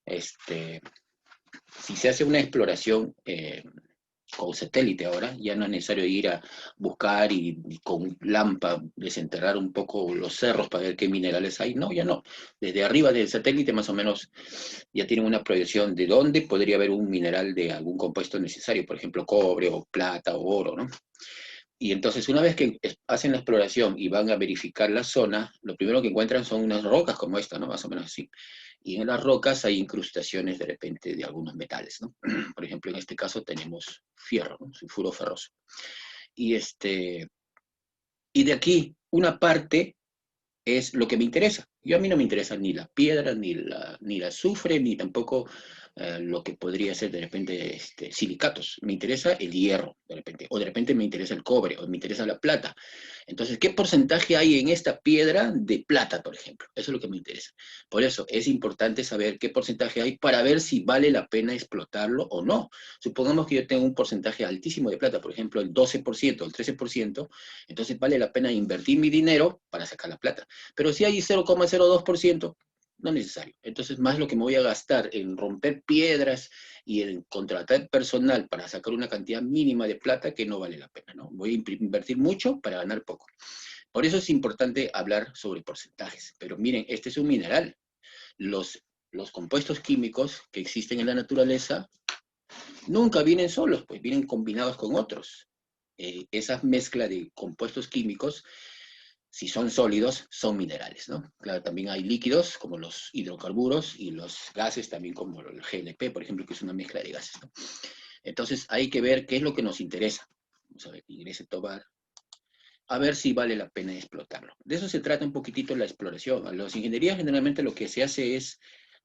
si se hace una exploración con satélite ahora, ya no es necesario ir a buscar y con lámpara desenterrar un poco los cerros para ver qué minerales hay. No, ya no. Desde arriba del satélite más o menos ya tienen una proyección de dónde podría haber un mineral de algún compuesto necesario, por ejemplo, cobre o plata o oro, ¿no? Y entonces, una vez que hacen la exploración y van a verificar la zona, lo primero que encuentran son unas rocas como esta, ¿no? Más o menos así. Y en las rocas hay incrustaciones de repente de algunos metales, ¿no? Por ejemplo, en este caso tenemos fierro, ¿no? Sulfuro ferroso. Y, y de aquí, una parte es lo que me interesa. Yo a mí no me interesa ni la piedra, ni la azufre, ni tampoco lo que podría ser de repente silicatos. Me interesa el hierro, de repente, o de repente me interesa el cobre, o me interesa la plata. Entonces, ¿qué porcentaje hay en esta piedra de plata, por ejemplo? Eso es lo que me interesa. Por eso es importante saber qué porcentaje hay para ver si vale la pena explotarlo o no. Supongamos que yo tengo un porcentaje altísimo de plata, por ejemplo, el 12%, el 13%, entonces vale la pena invertir mi dinero para sacar la plata. Pero si hay 0,02%, no es necesario. Entonces, más lo que me voy a gastar en romper piedras y en contratar personal para sacar una cantidad mínima de plata que no vale la pena, ¿no? Voy a invertir mucho para ganar poco. Por eso es importante hablar sobre porcentajes. Pero miren, este es un mineral. Los compuestos químicos que existen en la naturaleza nunca vienen solos, pues vienen combinados con otros. Esa mezcla de compuestos químicos, si son sólidos, son minerales, ¿no? Claro, también hay líquidos, como los hidrocarburos, y los gases también, como el GLP, por ejemplo, que es una mezcla de gases, ¿no? Entonces, hay que ver qué es lo que nos interesa. Vamos a ver, ingrese Tobar, a ver si vale la pena explotarlo. De eso se trata un poquitito la exploración. A las ingenierías generalmente lo que se hace es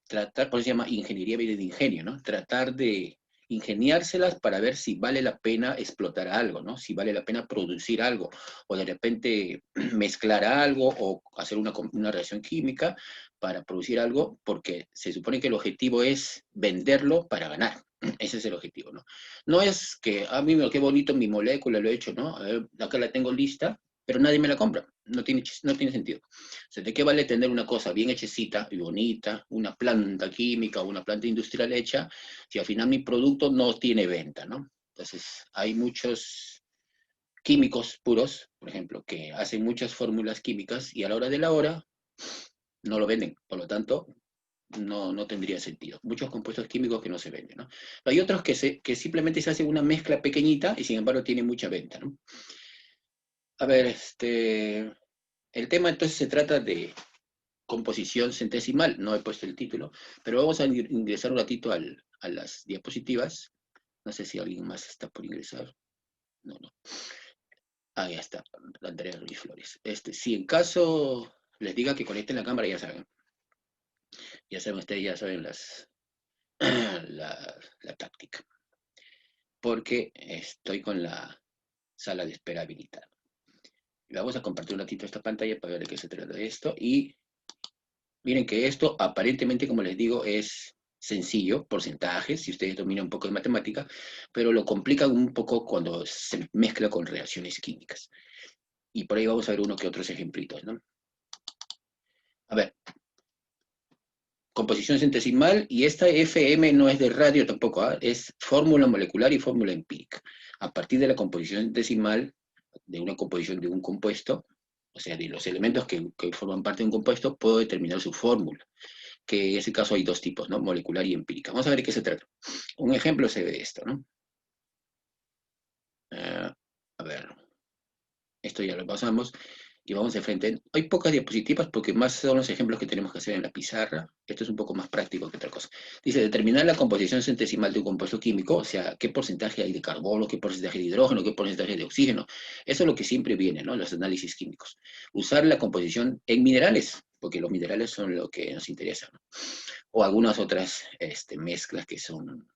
tratar, por eso se llama ingeniería de ingenio, ¿no? Tratar de ingeniárselas para ver si vale la pena explotar algo, ¿no? Si vale la pena producir algo, o de repente mezclar algo, o hacer una reacción química para producir algo, porque se supone que el objetivo es venderlo para ganar. Ese es el objetivo, ¿no? No es que, a mí, qué bonito mi molécula, lo he hecho, ¿no? Acá la tengo lista, pero nadie me la compra. No tiene sentido. O sea, ¿de qué vale tener una cosa bien hechecita y bonita, una planta química o una planta industrial hecha, si al final mi producto no tiene venta, ¿no? Entonces, hay muchos químicos puros, por ejemplo, que hacen muchas fórmulas químicas y a la hora de la hora no lo venden. Por lo tanto, no tendría sentido. Muchos compuestos químicos que no se venden, ¿no? Hay otros que simplemente se hace una mezcla pequeñita y sin embargo tiene mucha venta, ¿no? A ver, el tema entonces se trata de composición centesimal, no he puesto el título, pero vamos a ingresar un ratito a las diapositivas. No sé si alguien más está por ingresar. No, no. Ah, ya está, Andrea Ruiz Flores. Si en caso les diga que conecten la cámara, ya saben ustedes, ya saben la táctica. Porque estoy con la sala de espera habilitada. Vamos a compartir un ratito esta pantalla para ver de qué se trata esto. Y miren que esto aparentemente, como les digo, es sencillo, porcentajes, si ustedes dominan un poco de matemática, pero lo complican un poco cuando se mezcla con reacciones químicas. Y por ahí vamos a ver uno que otros ejemplitos, ¿no? A ver, composición centesimal, y esta FM no es de radio tampoco, ¿ah? Es fórmula molecular y fórmula empírica. A partir de la composición centesimal, de una composición de un compuesto, o sea, de los elementos que forman parte de un compuesto, puedo determinar su fórmula, que en ese caso hay dos tipos, ¿no? Molecular y empírica. Vamos a ver de qué se trata. Un ejemplo se ve esto, ¿no? A ver, esto ya lo pasamos y vamos de frente. Hay pocas diapositivas porque más son los ejemplos que tenemos que hacer en la pizarra. Esto es un poco más práctico que otra cosa. Dice, determinar la composición centesimal de un compuesto químico, o sea, qué porcentaje hay de carbono, qué porcentaje de hidrógeno, qué porcentaje de oxígeno. Eso es lo que siempre viene, ¿no? Los análisis químicos. Usar la composición en minerales, porque los minerales son lo que nos interesa, ¿no? O algunas otras mezclas que son,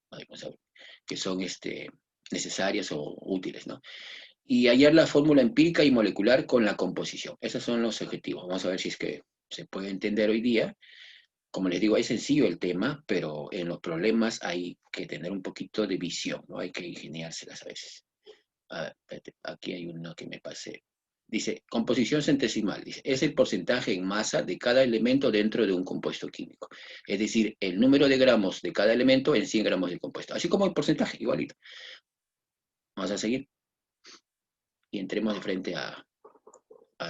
vamos a ver, que son necesarias o útiles, ¿no? Y hallar la fórmula empírica y molecular con la composición. Esos son los objetivos. Vamos a ver si es que se puede entender hoy día. Como les digo, es sencillo el tema, pero en los problemas hay que tener un poquito de visión, ¿no? Hay que ingeniárselas a veces. A ver, espérate, aquí hay uno que me pasé. Dice, composición centesimal, dice, es el porcentaje en masa de cada elemento dentro de un compuesto químico. Es decir, el número de gramos de cada elemento en 100 gramos de compuesto. Así como el porcentaje, igualito. Vamos a seguir y entremos de frente a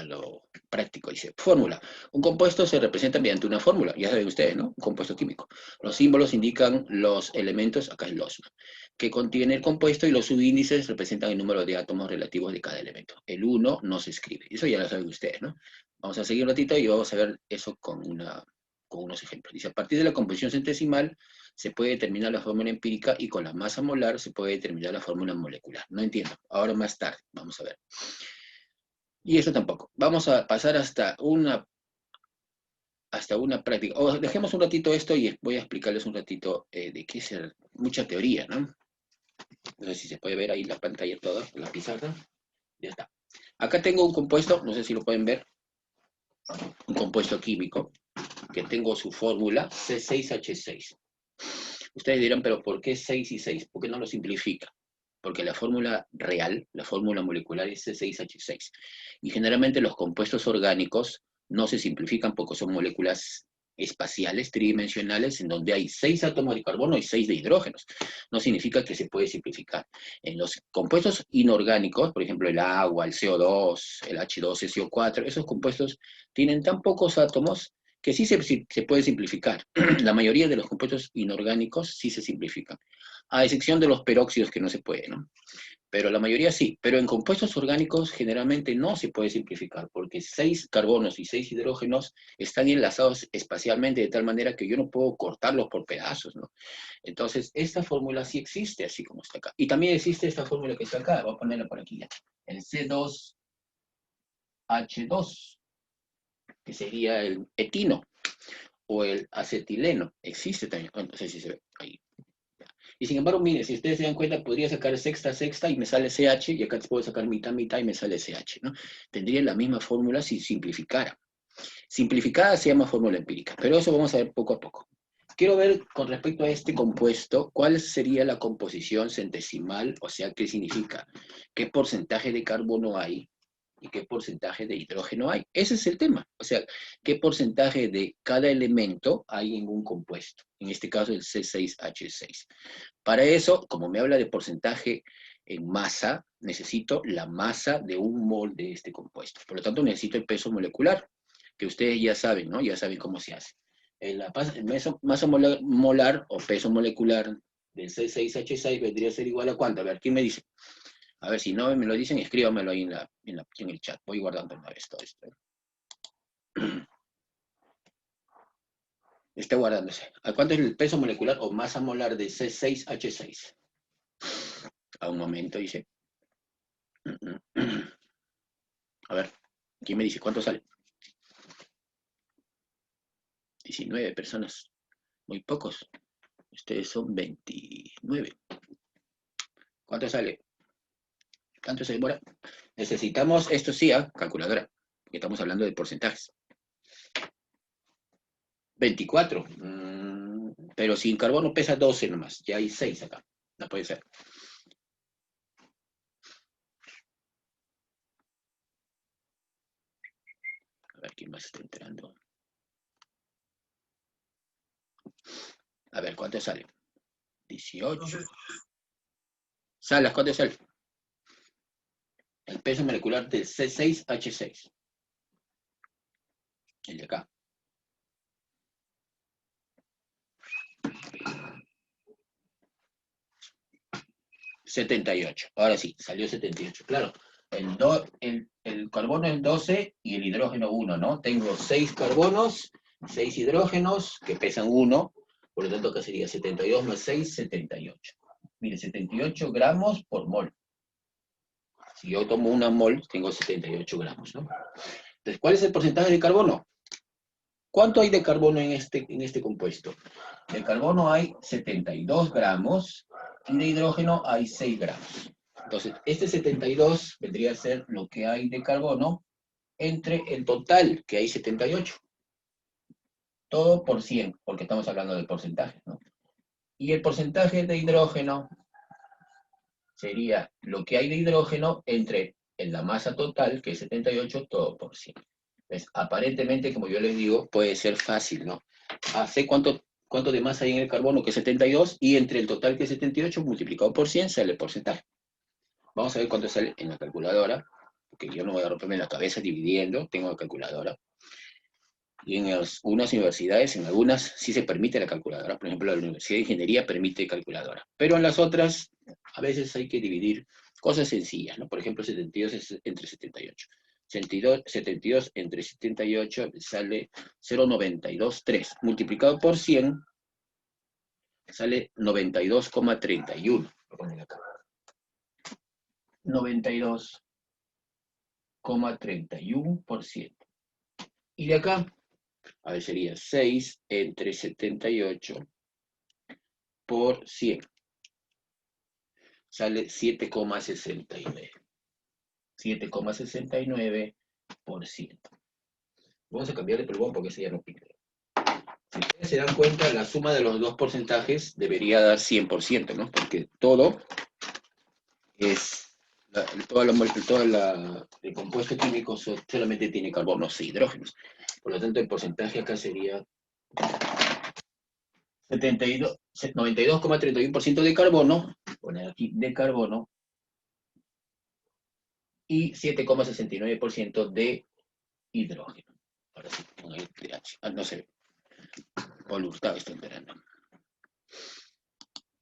lo práctico. Dice, fórmula. Un compuesto se representa mediante una fórmula. Ya saben ustedes, ¿no? Un compuesto químico. Los símbolos indican los elementos, acá es los, ¿no?, que contiene el compuesto, y los subíndices representan el número de átomos relativos de cada elemento. El 1 no se escribe. Eso ya lo saben ustedes, ¿no? Vamos a seguir un ratito y vamos a ver eso con unos ejemplos. Dice, a partir de la composición centesimal se puede determinar la fórmula empírica, y con la masa molar se puede determinar la fórmula molecular. No entiendo. Ahora más tarde. Vamos a ver. Y eso tampoco. Vamos a pasar hasta una práctica. O dejemos un ratito esto y voy a explicarles un ratito de qué es mucha teoría, ¿no? No sé si se puede ver ahí la pantalla toda, la pizarra. Ya está. Acá tengo un compuesto, no sé si lo pueden ver, un compuesto químico, que tengo su fórmula C6H6. Ustedes dirán, pero ¿por qué 6 y 6? ¿Por qué no lo simplifica? Porque la fórmula real, la fórmula molecular es C6H6. Y generalmente los compuestos orgánicos no se simplifican porque son moléculas espaciales, tridimensionales, en donde hay 6 átomos de carbono y 6 de hidrógenos. No significa que se puede simplificar. En los compuestos inorgánicos, por ejemplo el agua, el CO2, el H2, el CO4, esos compuestos tienen tan pocos átomos que sí se puede simplificar. La mayoría de los compuestos inorgánicos sí se simplifican, a excepción de los peróxidos, que no se puede, ¿no? Pero la mayoría sí. Pero en compuestos orgánicos generalmente no se puede simplificar, porque 6 carbonos y 6 hidrógenos están enlazados espacialmente de tal manera que yo no puedo cortarlos por pedazos, ¿no? Entonces, esta fórmula sí existe, así como está acá. Y también existe esta fórmula que está acá, voy a ponerla por aquí ya. El C2H2, que sería el etino, o el acetileno. Existe también. Bueno, no sé si se ve ahí. Y sin embargo, miren, si ustedes se dan cuenta, podría sacar sexta y me sale CH, y acá puedo sacar mitad y me sale CH, ¿no? Tendría la misma fórmula si simplificara. Simplificada se llama fórmula empírica, pero eso vamos a ver poco a poco. Quiero ver con respecto a este compuesto, cuál sería la composición centesimal, o sea, qué significa, qué porcentaje de carbono hay y qué porcentaje de hidrógeno hay. Ese es el tema. O sea, qué porcentaje de cada elemento hay en un compuesto. En este caso, el C6H6. Para eso, como me habla de porcentaje en masa, necesito la masa de un mol de este compuesto. Por lo tanto, necesito el peso molecular, que ustedes ya saben, ¿no? Ya saben cómo se hace. La masa molar o peso molecular del C6H6 vendría a ser igual a ¿cuánto? A ver, ¿quién me dice? A ver, si no me lo dicen, escríbamelo ahí en el chat. Voy guardando una vez todo esto. Está guardándose. ¿A cuánto es el peso molecular o masa molar de C6H6? A un momento, dice. A ver, ¿quién me dice cuánto sale? 19 personas. Muy pocos. Ustedes son 29. ¿Cuánto sale? ¿Cuánto se demora? Necesitamos, esto sí, calculadora, porque estamos hablando de porcentajes. 24. Pero sin carbono pesa 12 nomás. Ya hay 6 acá. No puede ser. A ver, ¿quién más está entrando? A ver, ¿cuánto sale? 18. Salas, ¿cuánto sale? El peso molecular del C6H6. El de acá. 78. Ahora sí, salió 78. Claro, el carbono es 12 y el hidrógeno 1, ¿no? Tengo 6 carbonos, 6 hidrógenos que pesan 1, por lo tanto acá sería 72 más 6, 78. Mire, 78 gramos por mol. Si yo tomo una mol, tengo 78 gramos, ¿no? Entonces, ¿cuál es el porcentaje de carbono? ¿Cuánto hay de carbono en este compuesto? De carbono hay 72 gramos y de hidrógeno hay 6 gramos. Entonces, este 72 vendría a ser lo que hay de carbono entre el total, que hay 78. Todo por 100, porque estamos hablando de porcentaje, ¿no? Y el porcentaje de hidrógeno sería lo que hay de hidrógeno entre en la masa total, que es 78, todo por 100. Pues, aparentemente, como yo les digo, puede ser fácil, ¿no? Sé cuánto de masa hay en el carbono, que es 72, y entre el total, que es 78, multiplicado por 100, sale el porcentaje. Vamos a ver cuánto sale en la calculadora, porque yo no voy a romperme la cabeza dividiendo, tengo la calculadora. Y en algunas universidades, en algunas, sí se permite la calculadora. Por ejemplo, la Universidad de Ingeniería permite calculadora. Pero en las otras, a veces hay que dividir cosas sencillas, ¿no? Por ejemplo, 72 es entre 78. 72 entre 78 sale 0,923. Multiplicado por 100, sale 92,31. Lo ponen acá. 92,31%. Y de acá, a ver, sería 6 entre 78 por 100. Sale 7,69. 7,69%. Vamos a cambiar de plumón porque ese ya no pinta. Si ustedes se dan cuenta, la suma de los dos porcentajes debería dar 100%, ¿no? Porque todo es, el compuesto químico solamente tiene carbonos e hidrógenos. Por lo tanto, el porcentaje acá sería 92,31% de carbono, poner aquí de carbono, y 7,69% de hidrógeno. Ahora sí, con el pH. No sé, Paul Hurtado está enterando.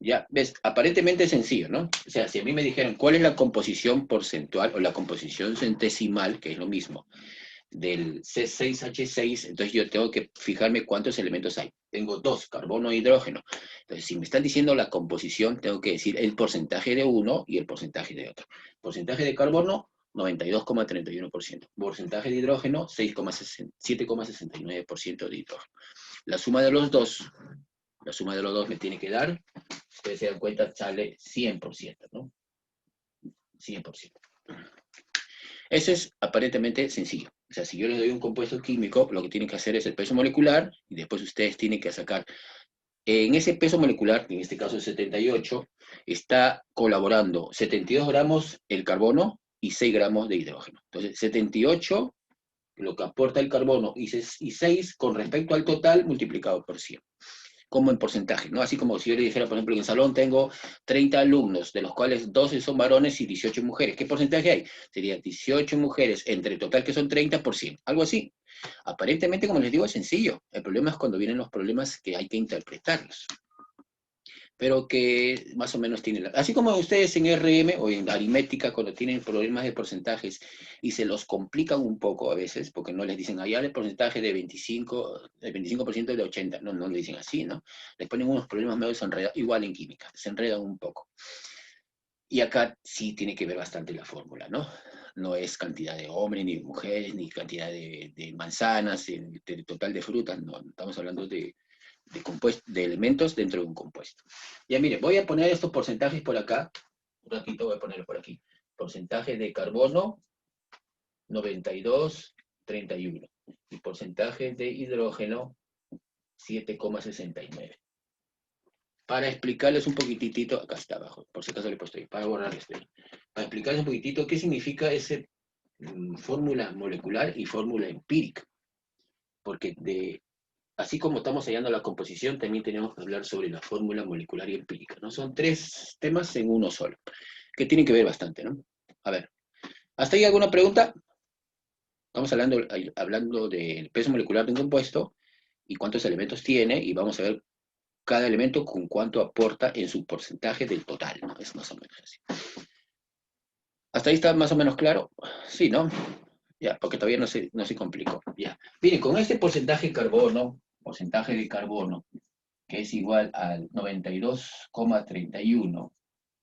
Ya, ves, aparentemente es sencillo, ¿no? O sea, si a mí me dijeran cuál es la composición porcentual o la composición centesimal, que es lo mismo, del C6H6, entonces yo tengo que fijarme cuántos elementos hay. Tengo 2, carbono e hidrógeno. Entonces, si me están diciendo la composición, tengo que decir el porcentaje de uno y el porcentaje de otro. Porcentaje de carbono, 92,31%. Porcentaje de hidrógeno, 7,69% de hidrógeno. La suma de los dos me tiene que dar, ustedes se dan cuenta, sale 100%, ¿no? 100%. Eso es aparentemente sencillo. O sea, si yo les doy un compuesto químico, lo que tienen que hacer es el peso molecular, y después ustedes tienen que sacar. En ese peso molecular, que en este caso es 78, está colaborando 72 gramos el carbono y 6 gramos de hidrógeno. Entonces, 78, lo que aporta el carbono, y 6 con respecto al total multiplicado por 100. Como en porcentaje, ¿no? Así como si yo le dijera, por ejemplo, en el salón tengo 30 alumnos, de los cuales 12 son varones y 18 mujeres. ¿Qué porcentaje hay? Sería 18 mujeres entre el total, que son 30%. Algo así. Aparentemente, como les digo, es sencillo. El problema es cuando vienen los problemas que hay que interpretarlos. Pero que más o menos tienen... Así como ustedes en RM o en aritmética, cuando tienen problemas de porcentajes y se los complican un poco a veces, porque no les dicen, allá el porcentaje de 25% de 80, no le dicen así, ¿no? Les ponen unos problemas medio desenredados, igual en química, se enredan un poco. Y acá sí tiene que ver bastante la fórmula, ¿no? No es cantidad de hombres, ni de mujeres, ni cantidad de manzanas, de total de frutas, no, estamos hablando de elementos dentro de un compuesto. Ya mire, voy a poner estos porcentajes por acá. Un ratito voy a ponerlo por aquí. Porcentaje de carbono, 92,31. Y porcentaje de hidrógeno, 7,69. Para explicarles un poquitito, acá está abajo, por si acaso le he puesto ahí, para borrar esto. Para explicarles un poquitito qué significa ese fórmula molecular y fórmula empírica. Porque así como estamos hallando la composición, también tenemos que hablar sobre la fórmula molecular y empírica, ¿no? Son 3 temas en uno solo, que tienen que ver bastante, ¿no? A ver, ¿hasta ahí alguna pregunta? Estamos hablando del peso molecular de un compuesto y cuántos elementos tiene, y vamos a ver cada elemento con cuánto aporta en su porcentaje del total, ¿no? Es más o menos así. ¿Hasta ahí está más o menos claro? Sí, ¿no? Ya, porque todavía no se complicó. Ya. Miren, con este porcentaje de carbono, que es igual al 92,31,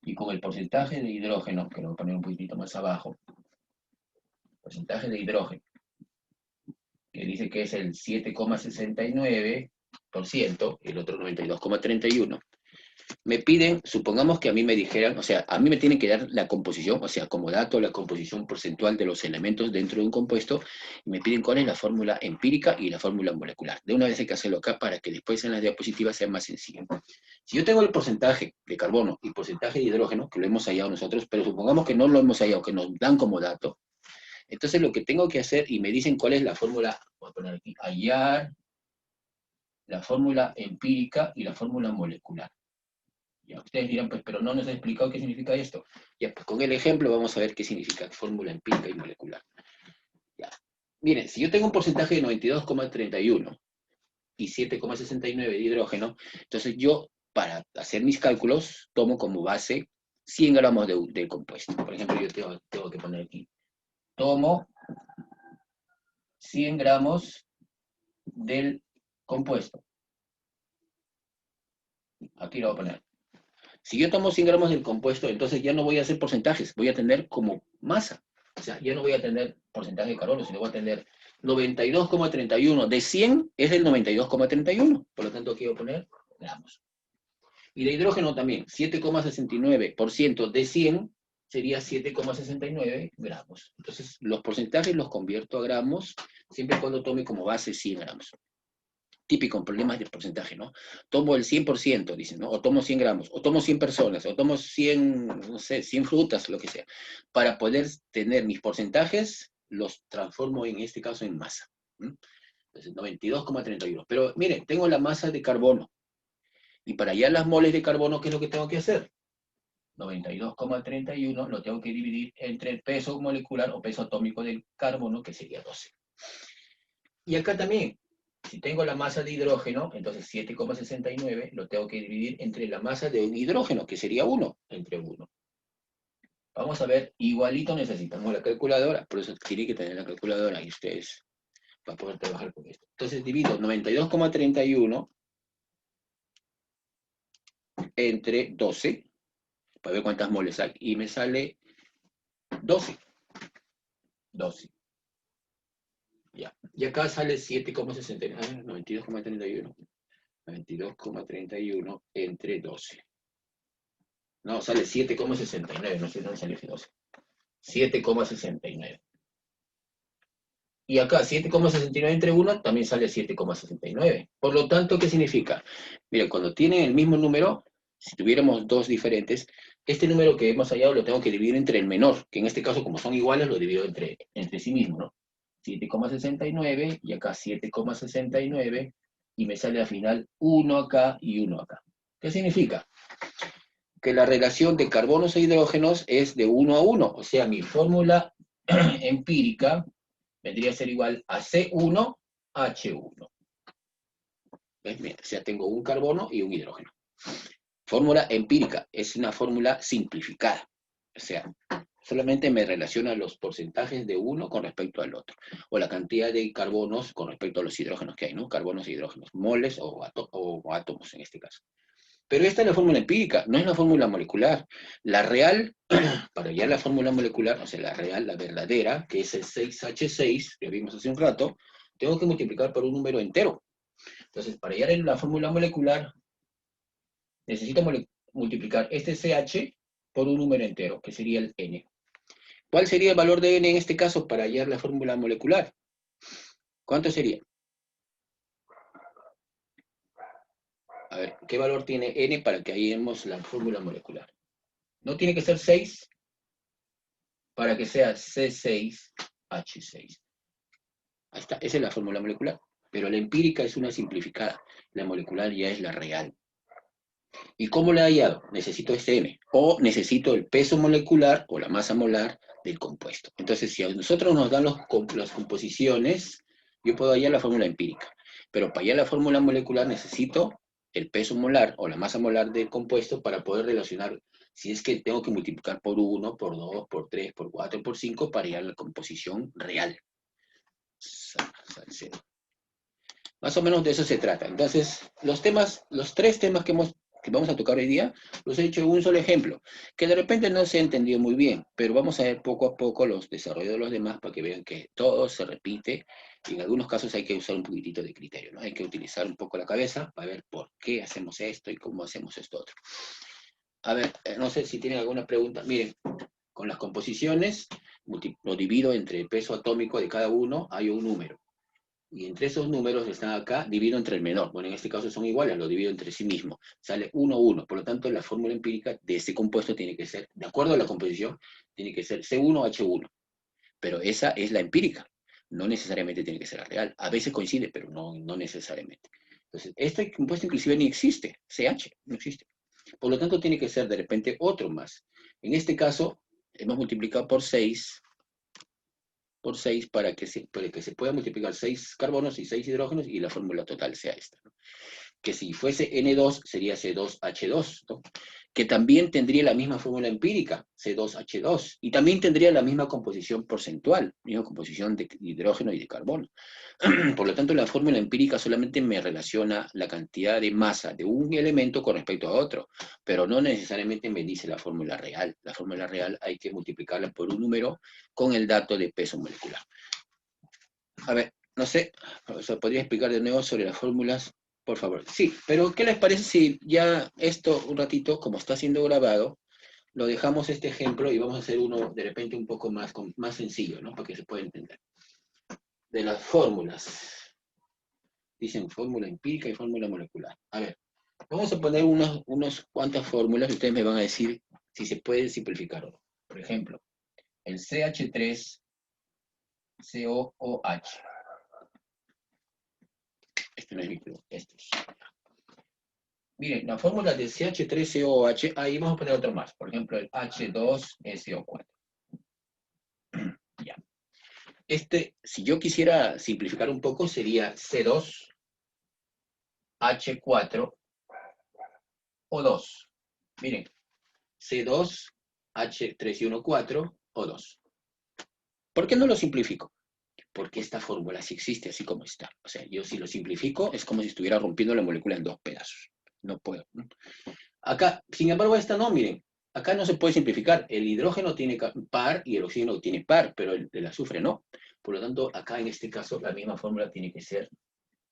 y con el porcentaje de hidrógeno, que lo voy a poner un poquitito más abajo, porcentaje de hidrógeno, que dice que es el 7,69%, el otro 92,31, Me piden, supongamos que a mí me dijeran, o sea, a mí me tienen que dar la composición, o sea, como dato la composición porcentual de los elementos dentro de un compuesto, y me piden cuál es la fórmula empírica y la fórmula molecular. De una vez hay que hacerlo acá para que después en las diapositivas sea más sencillo. Si yo tengo el porcentaje de carbono y porcentaje de hidrógeno, que lo hemos hallado nosotros, pero supongamos que no lo hemos hallado, que nos dan como dato, entonces lo que tengo que hacer, y me dicen cuál es la fórmula, voy a poner aquí, hallar la fórmula empírica y la fórmula molecular. Ya, ustedes dirán, pues, pero no nos ha explicado qué significa esto. Ya, pues con el ejemplo vamos a ver qué significa fórmula empírica y molecular. Ya. Miren, si yo tengo un porcentaje de 92,31 y 7,69 de hidrógeno, entonces yo, para hacer mis cálculos, tomo como base 100 gramos de compuesto. Por ejemplo, yo tengo que poner aquí, tomo 100 gramos del compuesto. Aquí lo voy a poner. Si yo tomo 100 gramos del compuesto, entonces ya no voy a hacer porcentajes, voy a tener como masa. O sea, ya no voy a tener porcentaje de carbono, sino voy a tener 92,31. De 100 es el 92,31. Por lo tanto, aquí voy a poner gramos. Y de hidrógeno también, 7,69% de 100 sería 7,69 gramos. Entonces, los porcentajes los convierto a gramos, siempre y cuando tome como base 100 gramos. Típico en problemas de porcentaje, ¿no? Tomo el 100%, dicen, ¿no? O tomo 100 gramos, o tomo 100 personas, o tomo 100, no sé, 100 frutas, lo que sea. Para poder tener mis porcentajes, los transformo en este caso en masa. Entonces, 92,31. Pero miren, tengo la masa de carbono. Y para hallar las moles de carbono, ¿qué es lo que tengo que hacer? 92,31 lo tengo que dividir entre el peso molecular o peso atómico del carbono, que sería 12. Y acá también, si tengo la masa de hidrógeno, entonces 7,69 lo tengo que dividir entre la masa de un hidrógeno, que sería 1, entre 1. Vamos a ver, igualito necesitamos la calculadora, por eso tiene que tener la calculadora y ustedes para poder trabajar con esto. Entonces divido 92,31 entre 12, para ver cuántas moles hay, y me sale 12. 12. Ya. Y acá sale 7,69, 92,31. 92,31 entre 12. No, sale 7,69, no sé dónde sale ese 12. 7,69. Y acá 7,69 entre 1 también sale 7,69. Por lo tanto, ¿qué significa? Mira, cuando tienen el mismo número, si tuviéramos dos diferentes, este número que hemos hallado lo tengo que dividir entre el menor, que en este caso, como son iguales, lo divido entre sí mismo, ¿no? 7,69 y acá 7,69 y me sale al final 1 acá y 1 acá. ¿Qué significa? Que la relación de carbonos e hidrógenos es de 1 a 1, o sea, mi fórmula empírica vendría a ser igual a C1H1. ¿Ves? Mira, o sea, tengo un carbono y un hidrógeno. Fórmula empírica, es una fórmula simplificada. O sea, solamente me relaciona los porcentajes de uno con respecto al otro, o la cantidad de carbonos con respecto a los hidrógenos que hay, ¿no? Carbonos e hidrógenos, moles o átomos en este caso. Pero esta es la fórmula empírica, no es la fórmula molecular. La real, para hallar la fórmula molecular, o sea, la real, la verdadera, que es el 6H6, que vimos hace un rato, tengo que multiplicar por un número entero. Entonces, para hallar la fórmula molecular, necesito multiplicar este CH por un número entero, que sería el N. ¿Cuál sería el valor de N en este caso para hallar la fórmula molecular? ¿Cuánto sería? A ver, ¿qué valor tiene N para que hallemos la fórmula molecular? ¿No tiene que ser 6? Para que sea C6H6. Ahí está, esa es la fórmula molecular. Pero la empírica es una simplificada. La molecular ya es la real. ¿Y cómo la he hallado? Necesito este N. O necesito el peso molecular o la masa molar del compuesto. Entonces, si a nosotros nos dan las composiciones, yo puedo hallar la fórmula empírica. Pero para hallar la fórmula molecular necesito el peso molar o la masa molar del compuesto para poder relacionar, si es que tengo que multiplicar por 1, por 2, por 3, por 4, por 5, para hallar la composición real. Más o menos de eso se trata. Entonces, los tres temas que hemos que vamos a tocar hoy día, los he hecho en un solo ejemplo, que de repente no se ha entendido muy bien, pero vamos a ver poco a poco los desarrollos de los demás para que vean que todo se repite, y en algunos casos hay que usar un poquitito de criterio, ¿no? Hay que utilizar un poco la cabeza para ver por qué hacemos esto y cómo hacemos esto otro. A ver, no sé si tienen alguna pregunta. Miren, con las composiciones, lo divido entre el peso atómico de cada uno, hay un número. Y entre esos números que están acá, divido entre el menor. Bueno, en este caso son iguales, lo divido entre sí mismo. Sale 1, 1. Por lo tanto, la fórmula empírica de este compuesto tiene que ser, de acuerdo a la composición, tiene que ser C1H1. Pero esa es la empírica. No necesariamente tiene que ser la real. A veces coincide, pero no necesariamente. Entonces, este compuesto inclusive ni existe. CH, no existe. Por lo tanto, tiene que ser de repente otro más. En este caso, hemos multiplicado por 6 para que se pueda multiplicar 6 carbonos y 6 hidrógenos y la fórmula total sea esta, ¿no? Que si fuese N2 sería C2H2, ¿no? Que también tendría la misma fórmula empírica, C2H2, y también tendría la misma composición porcentual, misma composición de hidrógeno y de carbono. Por lo tanto, la fórmula empírica solamente me relaciona la cantidad de masa de un elemento con respecto a otro, pero no necesariamente me dice la fórmula real. La fórmula real hay que multiplicarla por un número con el dato de peso molecular. A ver, no sé, profesor, ¿podría explicar de nuevo sobre las fórmulas? Por favor. Sí, pero ¿qué les parece si ya esto un ratito, como está siendo grabado, lo dejamos este ejemplo y vamos a hacer uno de repente un poco más sencillo, ¿no? Para que se pueda entender. De las fórmulas. Dicen fórmula empírica y fórmula molecular. A ver, vamos a poner unas cuantas fórmulas y ustedes me van a decir si se puede simplificar o no. Por ejemplo, el CH3COOH. Este no es mi club, este es. Miren, la fórmula de CH3COOH, ahí vamos a poner otro más. Por ejemplo, el H2SO4. Ya. Si yo quisiera simplificar un poco, sería C2H4O2. Miren, C2H314O2. ¿Por qué no lo simplifico? Porque esta fórmula sí existe así como está. O sea, yo si lo simplifico es como si estuviera rompiendo la molécula en dos pedazos. No puedo, ¿no? Acá, sin embargo, esta no, miren. Acá no se puede simplificar. El hidrógeno tiene par y el oxígeno tiene par, pero el azufre no. Por lo tanto, acá en este caso la misma fórmula tiene que ser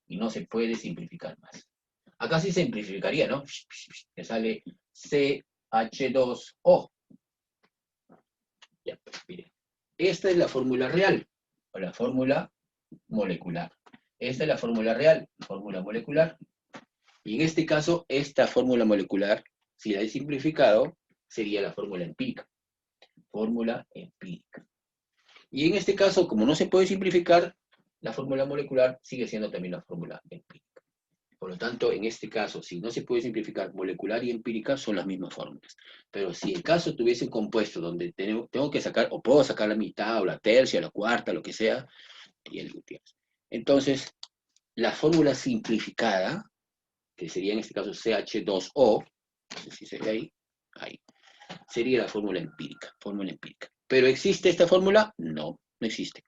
y no se puede simplificar más. Acá sí se simplificaría, ¿no? Que sale CH2O. Ya, pues, miren. Esta es la fórmula real, o la fórmula molecular. Esta es la fórmula real, fórmula molecular. Y en este caso, esta fórmula molecular, si la he simplificado, sería la fórmula empírica. Fórmula empírica. Y en este caso, como no se puede simplificar, la fórmula molecular sigue siendo también la fórmula empírica. Por lo tanto, en este caso, si no se puede simplificar, molecular y empírica son las mismas fórmulas. Pero si el caso tuviese un compuesto donde tengo que sacar, o puedo sacar la mitad, o la tercia, la cuarta, lo que sea, y el Gutiérrez. Entonces, la fórmula simplificada, que sería en este caso CH2O, no sé si se ve ahí, sería la fórmula empírica, ¿Pero existe esta fórmula? No, no existe.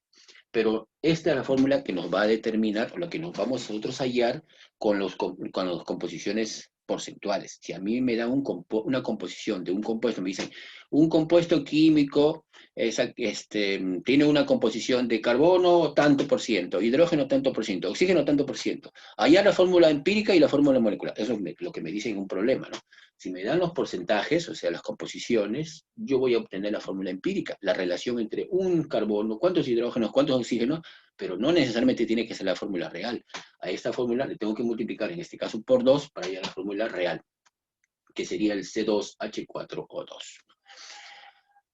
Pero esta es la fórmula que nos va a determinar, o la que nos vamos nosotros a hallar con las composiciones porcentuales. Si a mí me dan una composición de un compuesto, me dicen, un compuesto químico tiene una composición de carbono tanto por ciento, hidrógeno tanto por ciento, oxígeno tanto por ciento. Allá la fórmula empírica y la fórmula molecular. Eso es lo que me dicen un problema, ¿no? Si me dan los porcentajes, o sea, las composiciones, yo voy a obtener la fórmula empírica, la relación entre un carbono, cuántos hidrógenos, cuántos oxígenos, pero no necesariamente tiene que ser la fórmula real. A esta fórmula le tengo que multiplicar, en este caso, por 2 para llegar a la fórmula real, que sería el C2H4O2.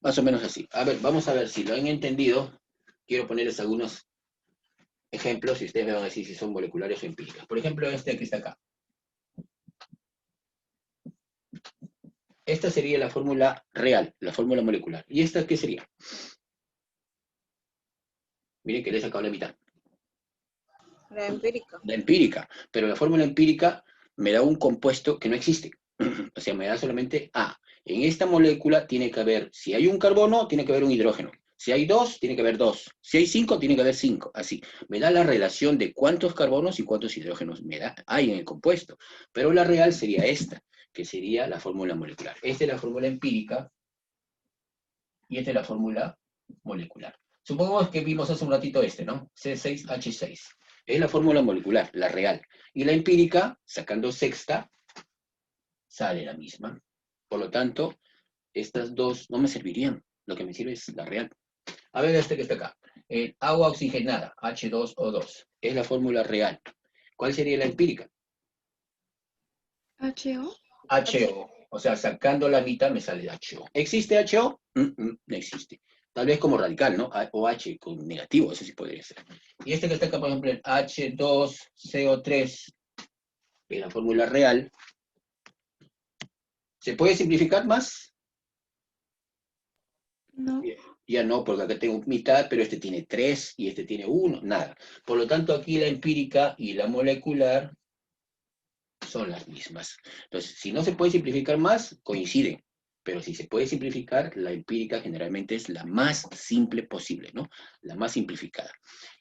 Más o menos así. A ver, vamos a ver si lo han entendido. Quiero ponerles algunos ejemplos y ustedes me van a decir si son moleculares o empíricas. Por ejemplo, este que está acá. Esta sería la fórmula real, la fórmula molecular. ¿Y esta qué sería? Miren que le he sacado la mitad. La empírica. La empírica. Pero la fórmula empírica me da un compuesto que no existe. O sea, me da solamente A. En esta molécula tiene que haber, si hay un carbono, tiene que haber un hidrógeno. Si hay 2, tiene que haber 2. Si hay 5, tiene que haber 5. Así. Me da la relación de cuántos carbonos y cuántos hidrógenos hay en el compuesto. Pero la real sería esta, que sería la fórmula molecular. Esta es la fórmula empírica y esta es la fórmula molecular. Supongamos que vimos hace un ratito ¿no? C6H6. Es la fórmula molecular, la real. Y la empírica, sacando sexta, sale la misma. Por lo tanto, estas dos no me servirían. Lo que me sirve es la real. A ver este que está acá. Agua oxigenada, H2O2. Es la fórmula real. ¿Cuál sería la empírica? HO. HO. O sea, sacando la mitad me sale HO. ¿Existe HO? No existe. Tal vez como radical, ¿no? O H con negativo, eso sí podría ser. Y este que está acá, por ejemplo, el H2CO3, es la fórmula real. ¿Se puede simplificar más? No. Ya no, porque acá tengo mitad, pero este tiene 3 y este tiene 1, nada. Por lo tanto, aquí la empírica y la molecular son las mismas. Entonces, si no se puede simplificar más, coinciden. Pero si se puede simplificar, la empírica generalmente es la más simple posible, ¿no? La más simplificada.